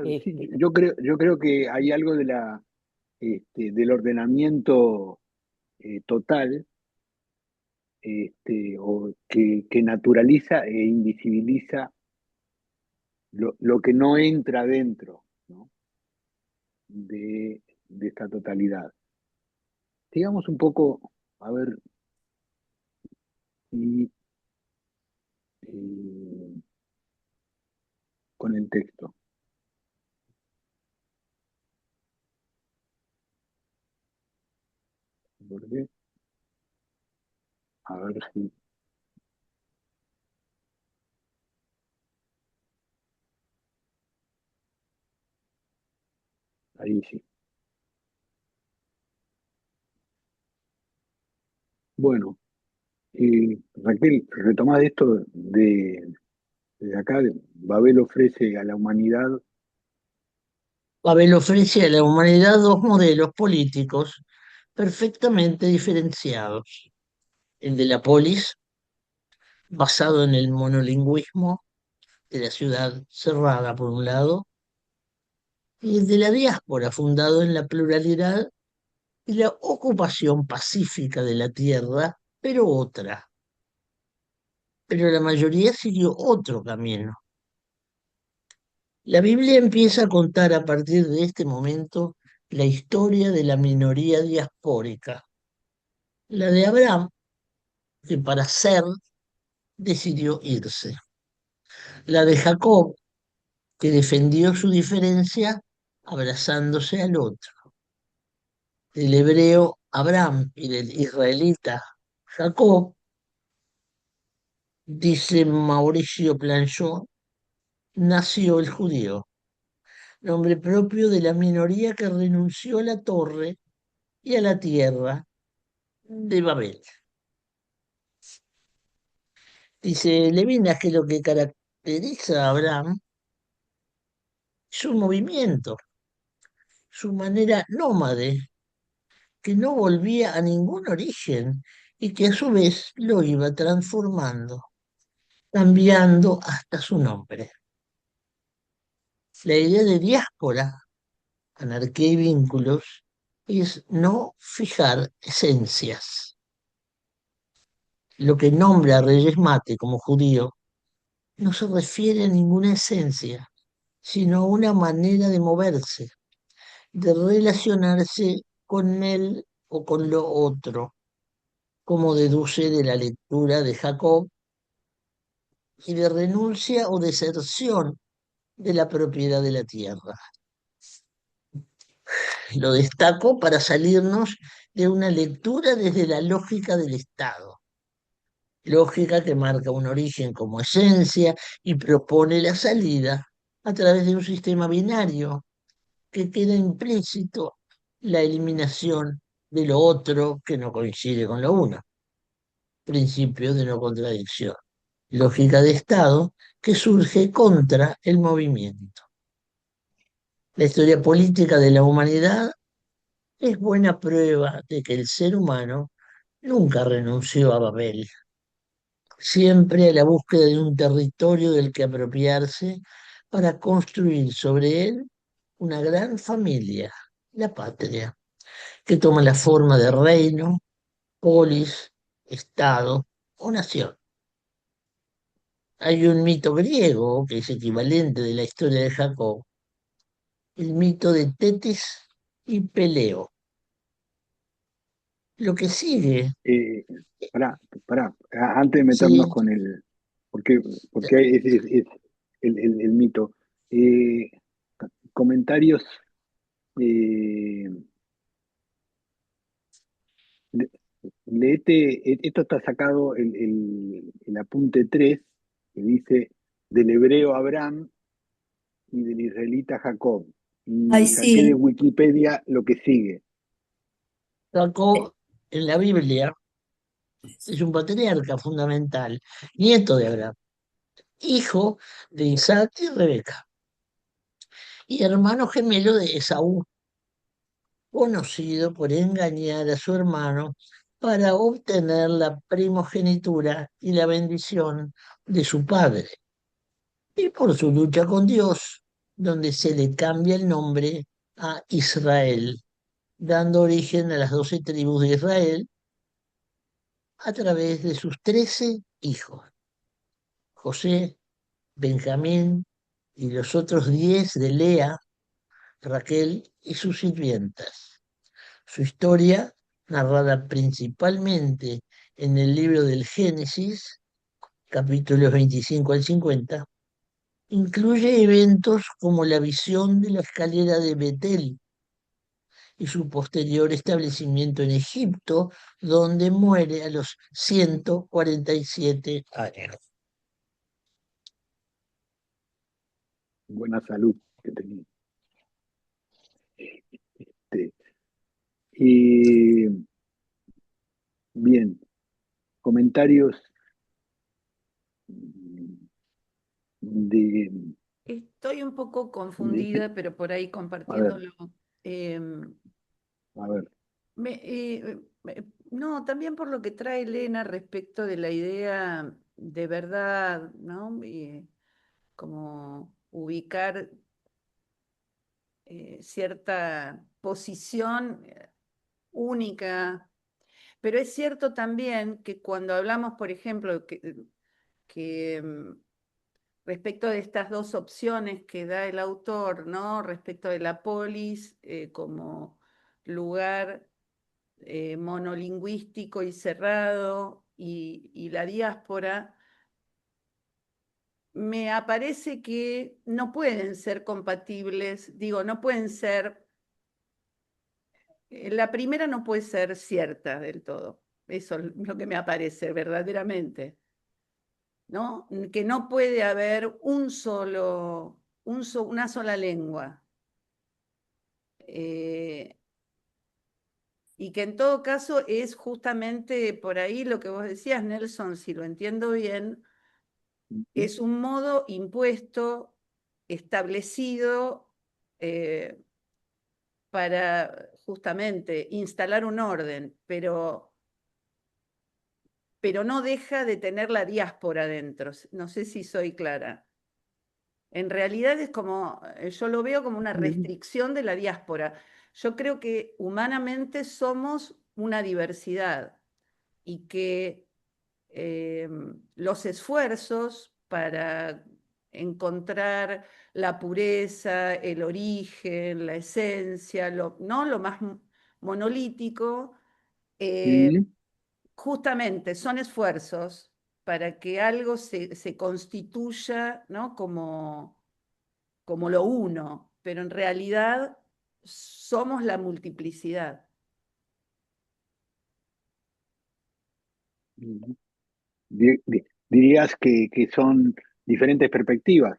Este, yo creo que hay algo de del ordenamiento total, o que naturaliza e invisibiliza lo que no entra dentro, ¿no? de esta totalidad. Digamos un poco, a ver, y, eh, con el texto. ¿Por qué? A ver si ahí sí. Bueno, Raquel, retomad esto de acá. Babel ofrece a la humanidad. Babel ofrece a la humanidad dos modelos políticos perfectamente diferenciados. El de la polis, basado en el monolingüismo de la ciudad cerrada por un lado, y el de la diáspora, fundado en la pluralidad y la ocupación pacífica de la tierra, pero otra. Pero la mayoría siguió otro camino. La Biblia empieza a contar a partir de este momento la historia de la minoría diaspórica, la de Abraham, que para ser decidió irse, la de Jacob, que defendió su diferencia abrazándose al otro, del hebreo Abraham y del israelita Jacob, dice Mauricio Planchot, nació el judío, nombre propio de la minoría que renunció a la torre y a la tierra de Babel. Dice Levinas que lo que caracteriza a Abraham es su movimiento, su manera nómade, que no volvía a ningún origen y que a su vez lo iba transformando, cambiando hasta su nombre. La idea de diáspora, anarquía y vínculos, es no fijar esencias. Lo que nombra a Reyes Mate como judío no se refiere a ninguna esencia, sino a una manera de moverse, de relacionarse con él o con lo otro, como deduce de la lectura de Jacob, y de renuncia o deserción de la propiedad de la tierra. Lo destaco para salirnos de una lectura desde la lógica del Estado, lógica que marca un origen como esencia y propone la salida a través de un sistema binario que queda implícito la eliminación de lo otro que no coincide con lo uno, principio de no contradicción, lógica de Estado que surge contra el movimiento. La historia política de la humanidad es buena prueba de que el ser humano nunca renunció a Babel, siempre a la búsqueda de un territorio del que apropiarse para construir sobre él una gran familia, la patria, que toma la forma de reino, polis, estado o nación. Hay un mito griego que es equivalente de la historia de Jacob, el mito de Tetis y Peleo. Lo que sigue, Eh, pará, antes de meternos sí, con porque, porque es el mito. Eh, Comentarios, eh, le- leete, esto está sacado el apunte 3 que dice del hebreo Abraham y del israelita Jacob. Ay, Y saqué de sí. Wikipedia lo que sigue. Jacob en la Biblia es un patriarca fundamental, nieto de Abraham, hijo de Isaac y Rebeca, y hermano gemelo de Esaú, conocido por engañar a su hermano para obtener la primogenitura y la bendición de su padre, y por su lucha con Dios, donde se le cambia el nombre a Israel, dando origen a las 12 tribus de Israel a través de sus 13 hijos, José, Benjamín y los otros 10 de Lea, Raquel y sus sirvientas. Su historia, narrada principalmente en el libro del Génesis, capítulos 25 al 50, incluye eventos como la visión de la escalera de Betel y su posterior establecimiento en Egipto, donde muere a los 147 años. Buena salud que tenía. Este, y bien, comentarios de, Estoy un poco de- confundida, pero por ahí a ver, compartiéndolo. Em, a ver. no, también por lo que trae Elena respecto de la idea de verdad, ¿no? Como ubicar cierta posición única. Pero es cierto también que cuando hablamos, por ejemplo, que respecto de estas dos opciones que da el autor, ¿no? Respecto de la polis como lugar monolingüístico y cerrado y la diáspora, me aparece que no pueden ser compatibles, digo, no pueden ser, la primera no puede ser cierta del todo, eso es lo que me aparece verdaderamente, ¿no? Que no puede haber una sola lengua. Y que en todo caso es justamente por ahí lo que vos decías, Nelson, si lo entiendo bien, es un modo impuesto, establecido para justamente instalar un orden, pero no deja de tener la diáspora dentro. No sé si soy clara. En realidad es como, yo lo veo como una restricción de la diáspora. Yo creo que humanamente somos una diversidad y que los esfuerzos para encontrar la pureza, el origen, la esencia, ¿no? Lo más monolítico, Mm, justamente son esfuerzos para que algo se constituya, ¿no? como lo uno, pero en realidad somos la multiplicidad. mm. Dirías que son diferentes perspectivas.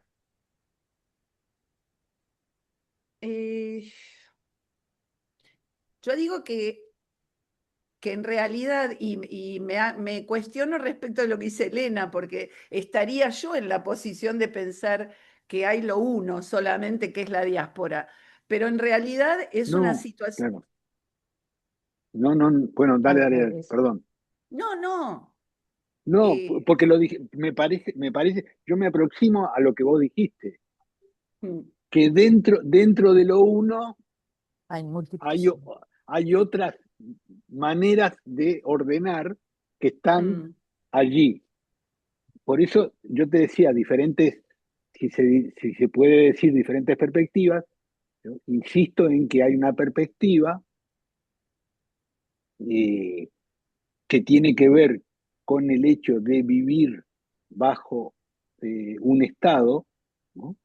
Eh, yo digo que en realidad, y me cuestiono respecto de lo que dice Elena, porque estaría yo en la posición de pensar que hay lo uno solamente, que es la diáspora, pero en realidad es una No, situación, claro. No, no, bueno, Al dale, revés. perdón. no, no, No, eh, porque lo dije, me parece, yo me aproximo a lo que vos dijiste, mm, que dentro de lo uno Hay hay, multiplicidad. hay otras maneras de ordenar que están mm, allí. Por eso yo te decía diferentes, si se puede decir diferentes perspectivas, ¿no? Insisto en que hay una perspectiva eh, que tiene que ver con el hecho de vivir bajo un Estado, ¿no?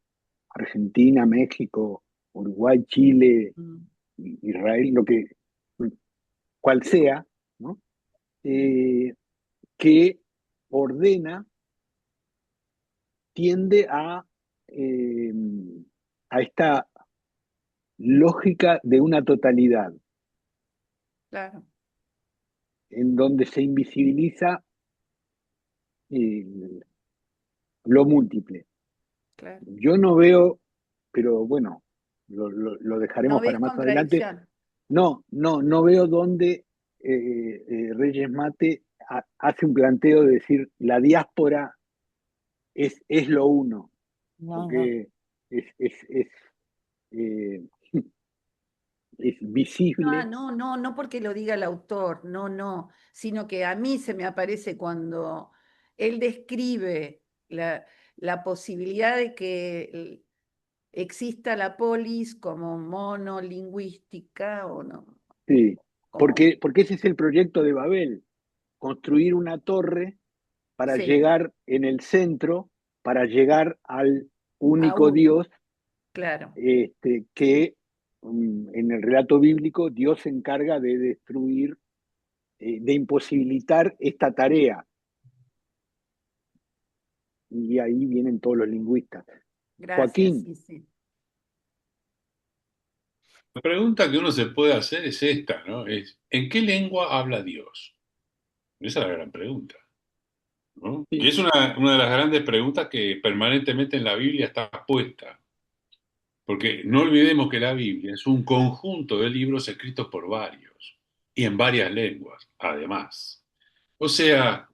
Argentina, México, Uruguay, Chile, Mm. Israel, lo que cual sea, ¿no? Que ordena, tiende eh, a esta lógica de una totalidad, Claro, en donde se invisibiliza eh, lo múltiple. claro. Yo no veo, pero bueno, lo No dejaremos para ves más adelante. contradicción. No veo dónde Reyes Mate hace un planteo de decir la diáspora es lo uno, No, no. porque es, eh, es Ah, visible. no, no, no porque lo diga el autor, no, no, sino que a mí se me aparece cuando él describe la posibilidad de que exista la polis como monolingüística o no, Sí, como, porque ese es el proyecto de Babel, construir una torre para sí, llegar en el centro, para llegar al a único uno, Dios, claro. que en el relato bíblico Dios se encarga de destruir, de imposibilitar esta tarea. Y ahí vienen todos los lingüistas. Gracias, Joaquín, sí, sí. La pregunta que uno se puede hacer es esta, ¿no? Es, ¿en qué lengua habla Dios? Esa es la gran pregunta, ¿no? Y sí, es una de las grandes preguntas que permanentemente en la Biblia está puesta, porque no olvidemos que la Biblia es un conjunto de libros escritos por varios y en varias lenguas, además. O sea,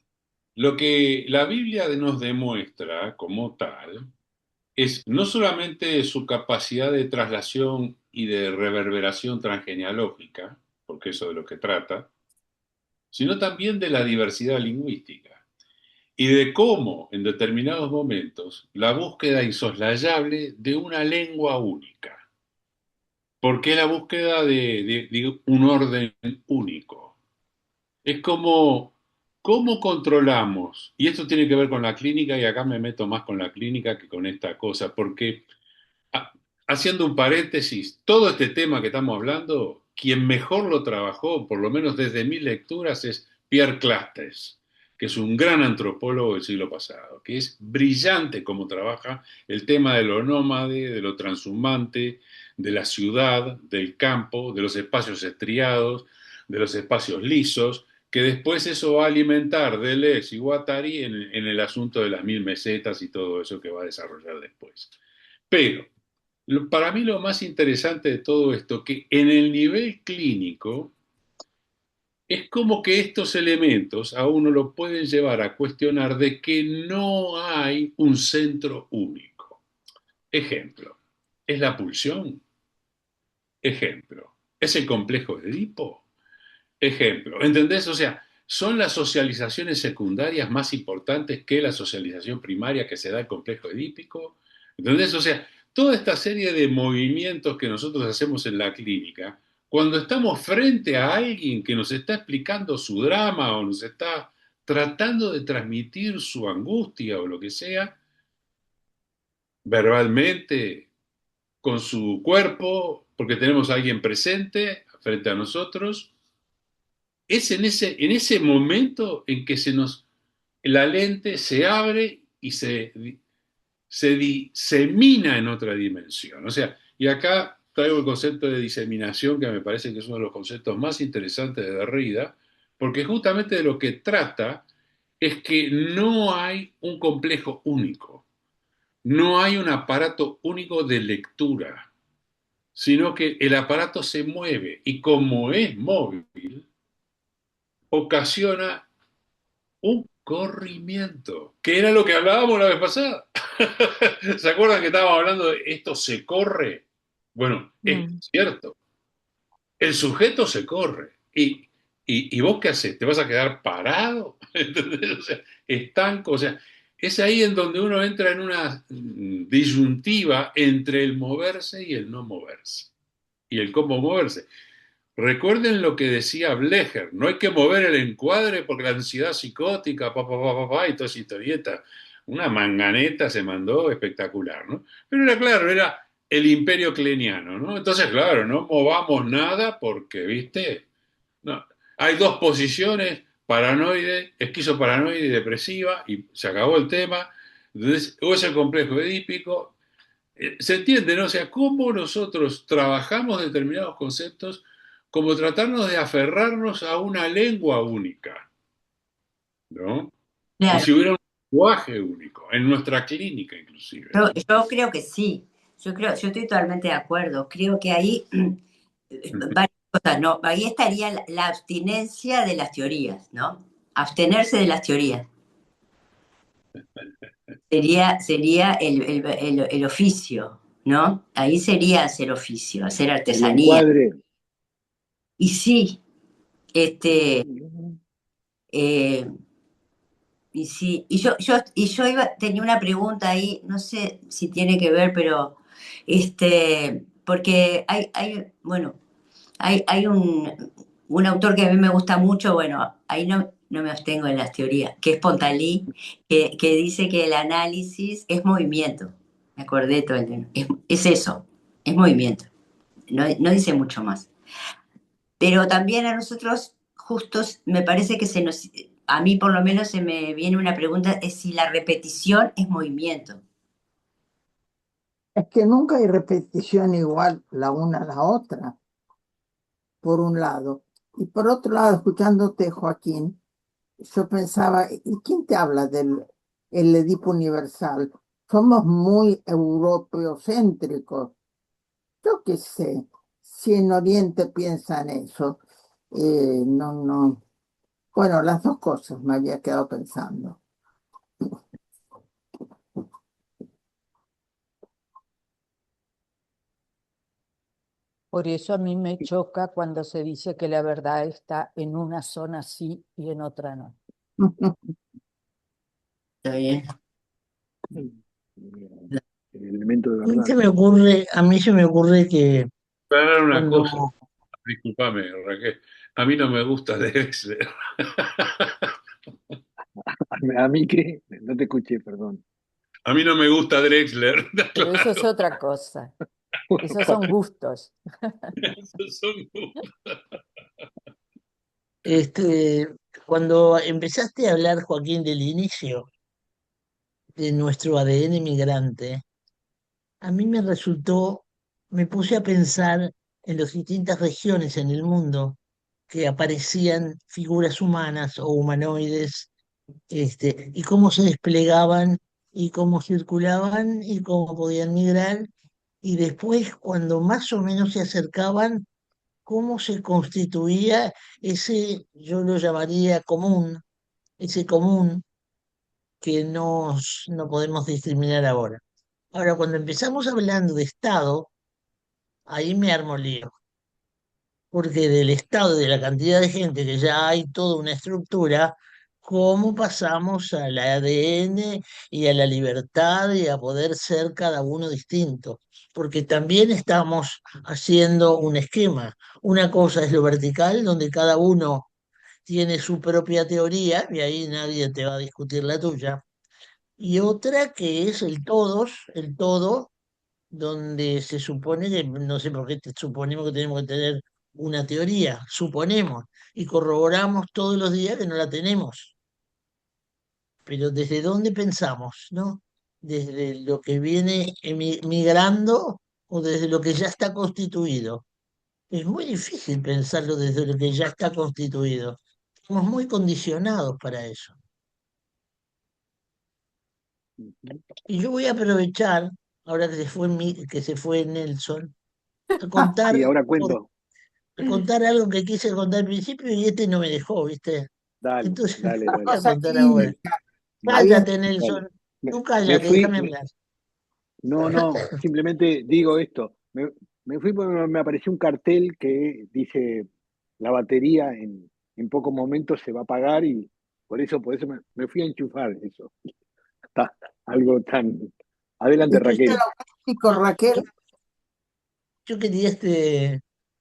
lo que la Biblia nos demuestra como tal es no solamente su capacidad de traslación y de reverberación transgenealógica, porque eso de lo que trata, sino también de la diversidad lingüística y de cómo en determinados momentos la búsqueda insoslayable de una lengua única, porque es la búsqueda de un orden único. Es como, ¿cómo controlamos? Y esto tiene que ver con la clínica, y acá me meto más con la clínica que con esta cosa, porque haciendo un paréntesis, todo este tema que estamos hablando, quien mejor lo trabajó, por lo menos desde mis lecturas, es Pierre Clastres, que es un gran antropólogo del siglo pasado, que es brillante como trabaja el tema de lo nómade, de lo transhumante, de la ciudad, del campo, de los espacios estriados, de los espacios lisos, que después eso va a alimentar Deleuze y Guattari en el asunto de las 1000 mesetas y todo eso que va a desarrollar después. Pero para mí lo más interesante de todo esto, que en el nivel clínico, es como que estos elementos a uno lo pueden llevar a cuestionar de que no hay un centro único. Ejemplo, ¿es la pulsión? Ejemplo, ¿es el complejo de Edipo? Ejemplo, ¿entendés? O sea, son las socializaciones secundarias más importantes que la socialización primaria que se da el complejo edípico. ¿Entendés? O sea, toda esta serie de movimientos que nosotros hacemos en la clínica, cuando estamos frente a alguien que nos está explicando su drama o nos está tratando de transmitir su angustia o lo que sea, verbalmente, con su cuerpo, porque tenemos a alguien presente frente a nosotros, es en ese momento en que la lente se abre y se disemina en otra dimensión. O sea, y acá traigo el concepto de diseminación, que me parece que es uno de los conceptos más interesantes de Derrida, porque justamente de lo que trata es que no hay un complejo único, no hay un aparato único de lectura, sino que el aparato se mueve y como es móvil, ocasiona un corrimiento, que era lo que hablábamos la vez pasada. ¿Se acuerdan que estábamos hablando de esto se corre? Bueno, es Mm. cierto. El sujeto se corre. ¿Y vos qué haces? ¿Te vas a quedar parado? ¿Entendés? O sea, estanco. O sea, es ahí en donde uno entra en una disyuntiva entre el moverse y el no moverse. Y el cómo moverse. Recuerden lo que decía Blecher, no hay que mover el encuadre porque la ansiedad psicótica, y toda esa historieta, una manganeta se mandó espectacular, ¿no? Pero era claro, era el imperio cleniano, ¿no? Entonces, claro, no movamos nada porque, ¿viste? No. Hay dos posiciones, paranoide, esquizoparanoide y depresiva, y se acabó el tema. Entonces, o es el complejo edípico. Se entiende, ¿no? O sea, cómo nosotros trabajamos determinados conceptos, como tratarnos de aferrarnos a una lengua única, ¿no? Como Claro, si hubiera un lenguaje único, en nuestra clínica inclusive, ¿no? yo creo que sí. Yo estoy totalmente de acuerdo. Creo que ahí varias cosas, ¿no? Ahí estaría la abstinencia de las teorías, ¿no? Abstenerse de las teorías. Sería el oficio, ¿no? Ahí sería hacer oficio, hacer El artesanía. encuadre. Y sí, este, eh, y sí, tenía una pregunta ahí, no sé si tiene que ver, pero porque bueno, hay un autor que a mí me gusta mucho, bueno, ahí no me abstengo en las teorías, que es Pontalí, que dice que el análisis es movimiento. Me acordé todo el tema. Es eso, es movimiento. No dice mucho más. Pero también a nosotros, justos, me parece que a mí por lo menos se me viene una pregunta, es si la repetición es movimiento. Es que nunca hay repetición igual la una a la otra, por un lado. Y por otro lado, escuchándote, Joaquín, yo pensaba, ¿y quién te habla del el Edipo universal? Somos muy europeocéntricos. Yo qué sé, si en Oriente piensan eso, no, no. Bueno, las dos cosas me había quedado pensando. Por eso a mí me choca cuando se dice que la verdad está en una zona sí y en otra no. ¿Está bien? El elemento de A mí verdad. se me ocurre que Aclarar una cuando cosa, discúlpame, Raquel, a mí no me gusta Drexler. ¿A mí qué? No te escuché, perdón. A mí no me gusta Drexler, Pero eso es claro. otra cosa. Esos son gustos. Esos son gustos. este, cuando empezaste a hablar, Joaquín, del inicio de nuestro ADN migrante, a mí me puse a pensar en las distintas regiones en el mundo que aparecían figuras humanas o humanoides, y cómo se desplegaban y cómo circulaban y cómo podían migrar, y después, cuando más o menos se acercaban, cómo se constituía ese, yo lo llamaría común, ese común que no podemos discriminar ahora. Ahora, cuando empezamos hablando de Estado, ahí me armo lío, porque del Estado, de la cantidad de gente que ya hay toda una estructura, ¿cómo pasamos al ADN y a la libertad y a poder ser cada uno distinto? Porque también estamos haciendo un esquema. Una cosa es lo vertical, donde cada uno tiene su propia teoría y ahí nadie te va a discutir la tuya. Y otra que es el todo, donde se supone que, no sé por qué suponemos que tenemos que tener una teoría, suponemos, y corroboramos todos los días que no la tenemos. Pero ¿desde dónde pensamos, no? ¿Desde lo que viene migrando o desde lo que ya está constituido? Es muy difícil pensarlo desde lo que ya está constituido. Estamos muy condicionados para eso. Y yo voy a aprovechar, ahora que se fue Nelson, a contar, Sí, ahora por- cuento. a contar algo que quise contar al principio y no me dejó, ¿viste? Dale, Entonces dale, lo voy dale. a Cosa contar ahora. clínica. Habían Cállate, Dale. Nelson. Me, Tú me cállate, fui, déjame hablar. no, no, simplemente digo esto. Me fui porque me apareció un cartel que dice la batería en pocos momentos se va a apagar y por eso me fui a enchufar eso. Está algo tan... Adelante, Dijiste Raquel. lo clínico, No, Raquel. yo quería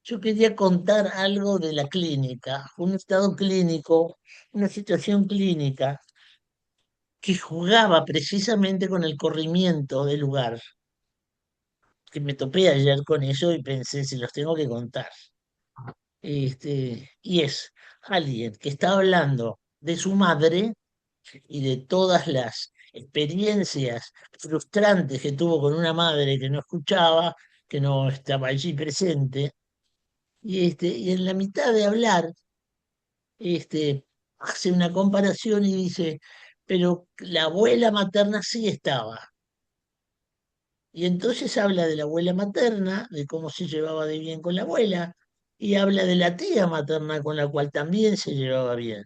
Yo quería contar algo de la clínica, un estado clínico, una situación clínica que jugaba precisamente con el corrimiento del lugar, que me topé ayer con eso y pensé si los tengo que contar. Y es alguien que está hablando de su madre y de todas las experiencias frustrantes que tuvo con una madre que no escuchaba, que no estaba allí presente, y en la mitad de hablar, hace una comparación y dice, pero la abuela materna sí estaba. Y entonces habla de la abuela materna, de cómo se llevaba de bien con la abuela, y habla de la tía materna con la cual también se llevaba bien.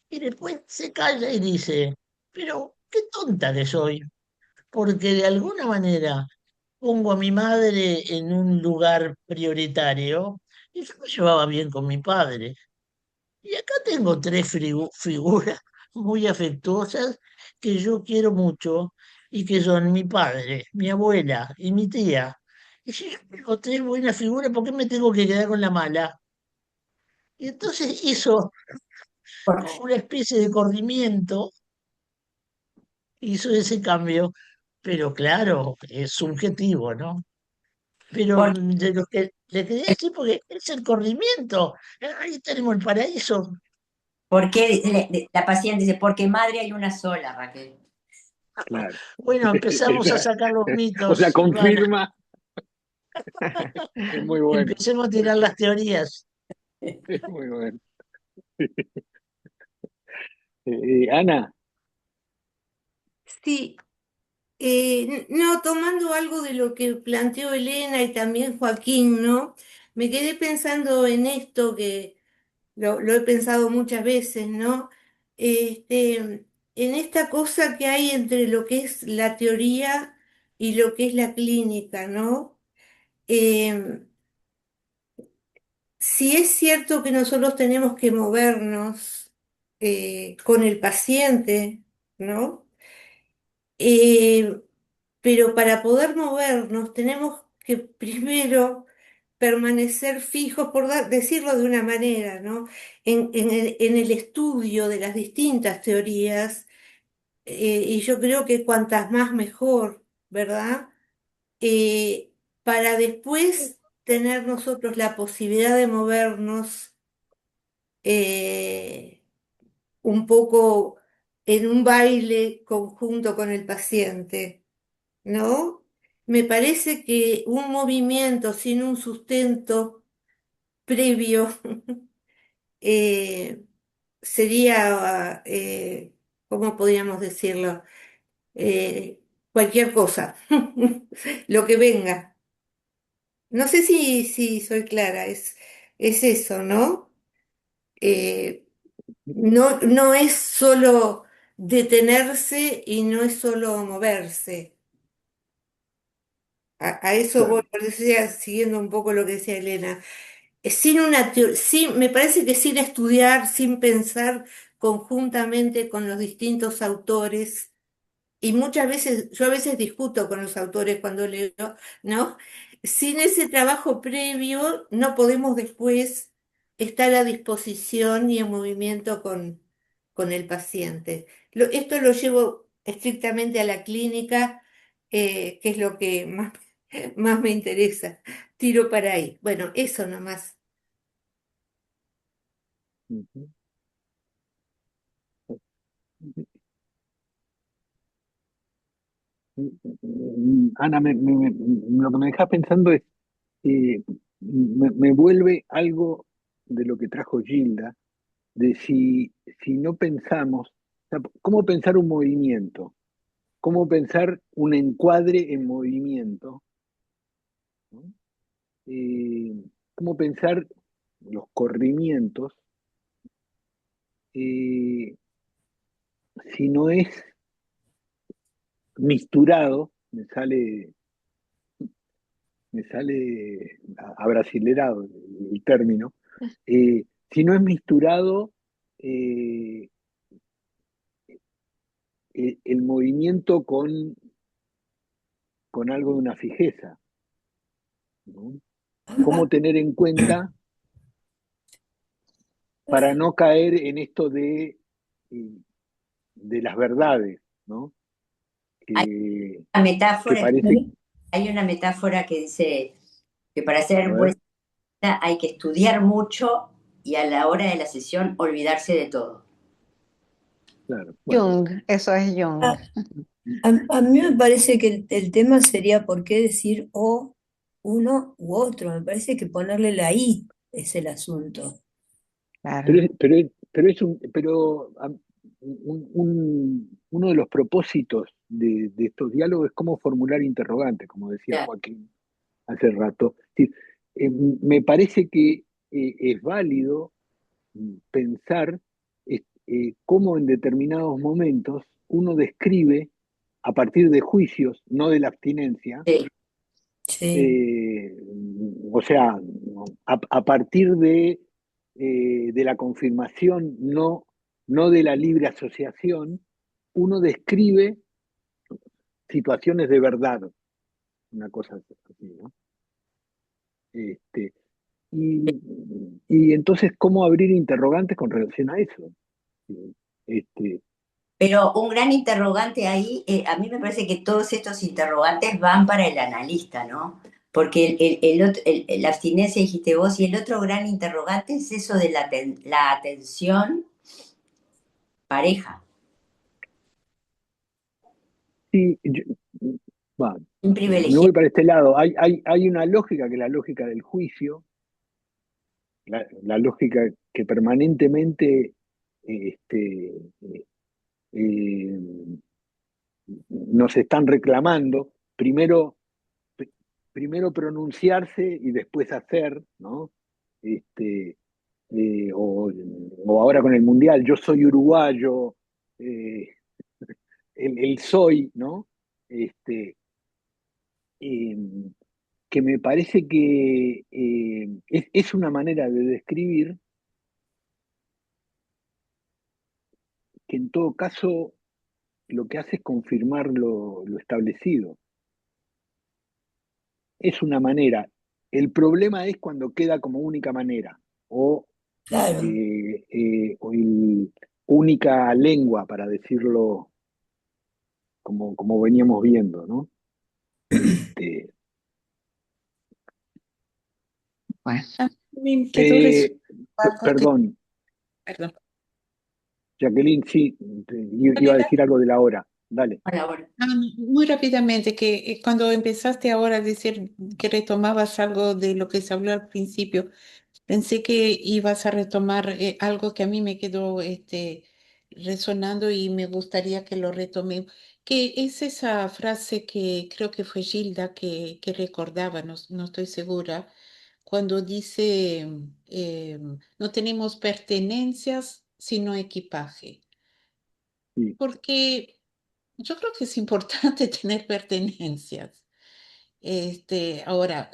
Y después se calla y dice, pero qué tonta que soy, porque de alguna manera pongo a mi madre en un lugar prioritario y yo me llevaba bien con mi padre. Y acá tengo tres figuras muy afectuosas que yo quiero mucho y que son mi padre, mi abuela y mi tía. Y si yo tengo tres buenas figuras, ¿por qué me tengo que quedar con la mala? Y entonces como una especie de corrimiento, hizo ese cambio, pero claro, es subjetivo, ¿no? Pero ¿Por, de lo que le quería decir, porque es el corrimiento, ahí tenemos el paraíso. por qué la paciente dice, porque madre hay una sola, Raquel? Claro. Bueno, empezamos a Esa- sacar los o sea, mitos, Silvana. confirma, es muy bueno, Empecemos a tirar las teorías. es muy bueno. Ana, Sí, no, tomando algo de lo que planteó Elena y también Joaquín, ¿no? Me quedé pensando en esto que lo he pensado muchas veces, ¿no? En esta cosa que hay entre lo que es la teoría y lo que es la clínica, ¿no? Eh, si es cierto que nosotros tenemos que movernos con el paciente, ¿no? Eh, pero para poder movernos tenemos que primero permanecer fijos, decirlo de una manera, ¿no? En el estudio de las distintas teorías, y yo creo que cuantas más mejor, ¿verdad? Eh, para después tener nosotros la posibilidad de movernos eh, un poco en un baile conjunto con el paciente. ¿No? Me parece que un movimiento sin un sustento previo eh, sería, ¿cómo podríamos decirlo? Cualquier cosa, lo que venga. No sé si soy clara, es eso, ¿no? Eh, no es solo detenerse y no es solo moverse. A eso voy, claro, por eso decía, siguiendo un poco lo que decía Elena. Sin una me parece que sin estudiar, sin pensar conjuntamente con los distintos autores, y muchas veces, yo a veces discuto con los autores cuando leo, ¿no? Sin ese trabajo previo no podemos después estar a disposición y en movimiento con el paciente. Esto lo llevo estrictamente a la clínica, que es lo que más me interesa. Tiro para ahí. Bueno, eso nomás. ujú. Ana, lo que me dejas pensando es, me vuelve algo de lo que trajo Gilda, de si no pensamos, o sea, cómo pensar un movimiento, cómo pensar un encuadre en movimiento, ¿no? Cómo pensar los corrimientos, eh, si no es misturado, me sale abrasilerado el término, si no es misturado eh, el movimiento con algo de una fijeza, ¿no? cómo tener en cuenta para no caer en esto de las verdades, ¿no? Hay Que una metáfora, parece, hay una metáfora que dice que para a ser buen ver, ciclista hay que estudiar mucho y a la hora de la sesión olvidarse de todo. claro, bueno, Jung, eso es Jung. A mí me parece que el tema sería por qué decir o uno u otro. Me parece que ponerle la I es el asunto. Claro. Uno de los propósitos de estos diálogos es cómo formular interrogantes, como decía Claro. Joaquín hace rato. Es decir, me parece que es válido pensar cómo en determinados momentos uno describe a partir de juicios, no de la abstinencia, Sí. eh, o sea, a partir de la confirmación, no de la libre asociación, uno describe situaciones de verdad, una cosa así, ¿no? Este, y entonces, ¿cómo abrir interrogantes con relación a eso? Este, Pero un gran interrogante ahí, a mí me parece que todos estos interrogantes van para el analista, ¿no? Porque la abstinencia dijiste vos, y el otro gran interrogante es eso de la atención pareja. sí, va, Un me privilegio. voy para este lado. Hay una lógica que es la lógica del juicio, la lógica que permanentemente este, eh, nos están reclamando, primero pronunciarse y después hacer, ¿no? Este, o ahora con el Mundial, yo soy uruguayo, eh, el soy, ¿no? Este, eh, que me parece que es una manera de describir que en todo caso lo que hace es confirmar lo establecido. Es una manera. El problema es cuando queda como única manera o, Claro. única lengua, para decirlo como veníamos viendo, ¿no? Bueno. Me inquietó resultar algo Perdón, perdón. Jacqueline, sí, iba a decir algo de la hora. Dale. Muy rápidamente, que cuando empezaste ahora a decir que retomabas algo de lo que se habló al principio, pensé que ibas a retomar algo que a mí me quedó resonando y me gustaría que lo retome, que es esa frase que creo que fue Gilda que recordaba, no estoy segura, cuando dice, no tenemos pertenencias, sino equipaje. Sí. Porque yo creo que es importante tener pertenencias. Ahora,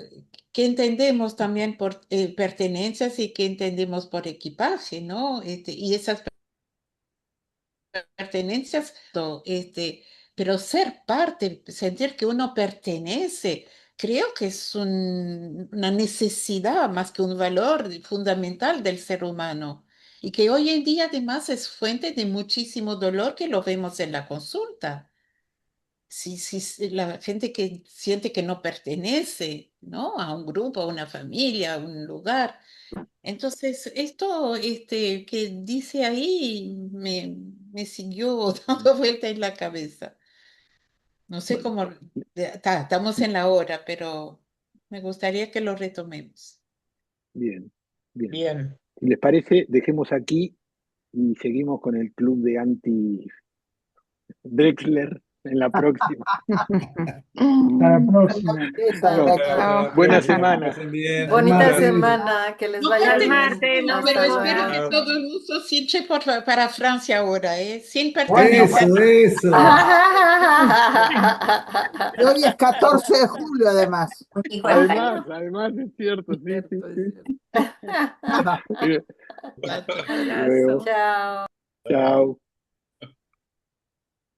¿qué entendemos también por pertenencias y qué entendemos por equipaje, ¿no? Y esas pertenencias, pero ser parte, sentir que uno pertenece, creo que es una necesidad más que un valor fundamental del ser humano. Y que hoy en día además es fuente de muchísimo dolor que lo vemos en la consulta. Si la gente que siente que no pertenece, ¿no? A un grupo, a una familia, a un lugar. Entonces, esto que dice ahí me siguió dando vuelta en la cabeza. No sé Bueno, cómo, estamos en la hora, pero me gustaría que lo retomemos. bien, bien. Bien. Si les parece, dejemos aquí y seguimos con el club de anti-Drexler en la próxima. Hasta la próxima. Buena semana. Bonita semana, que les No vaya bien. pertenece, no, pero Hasta espero que luego. todo el mundo se hinche para Francia ahora, ¿eh? Sin Eso, pertenecer. eso. Y hoy es 14 de julio, además. Además es cierto, sí, sí, sí. Abrazo. Luego. Chao. Chao.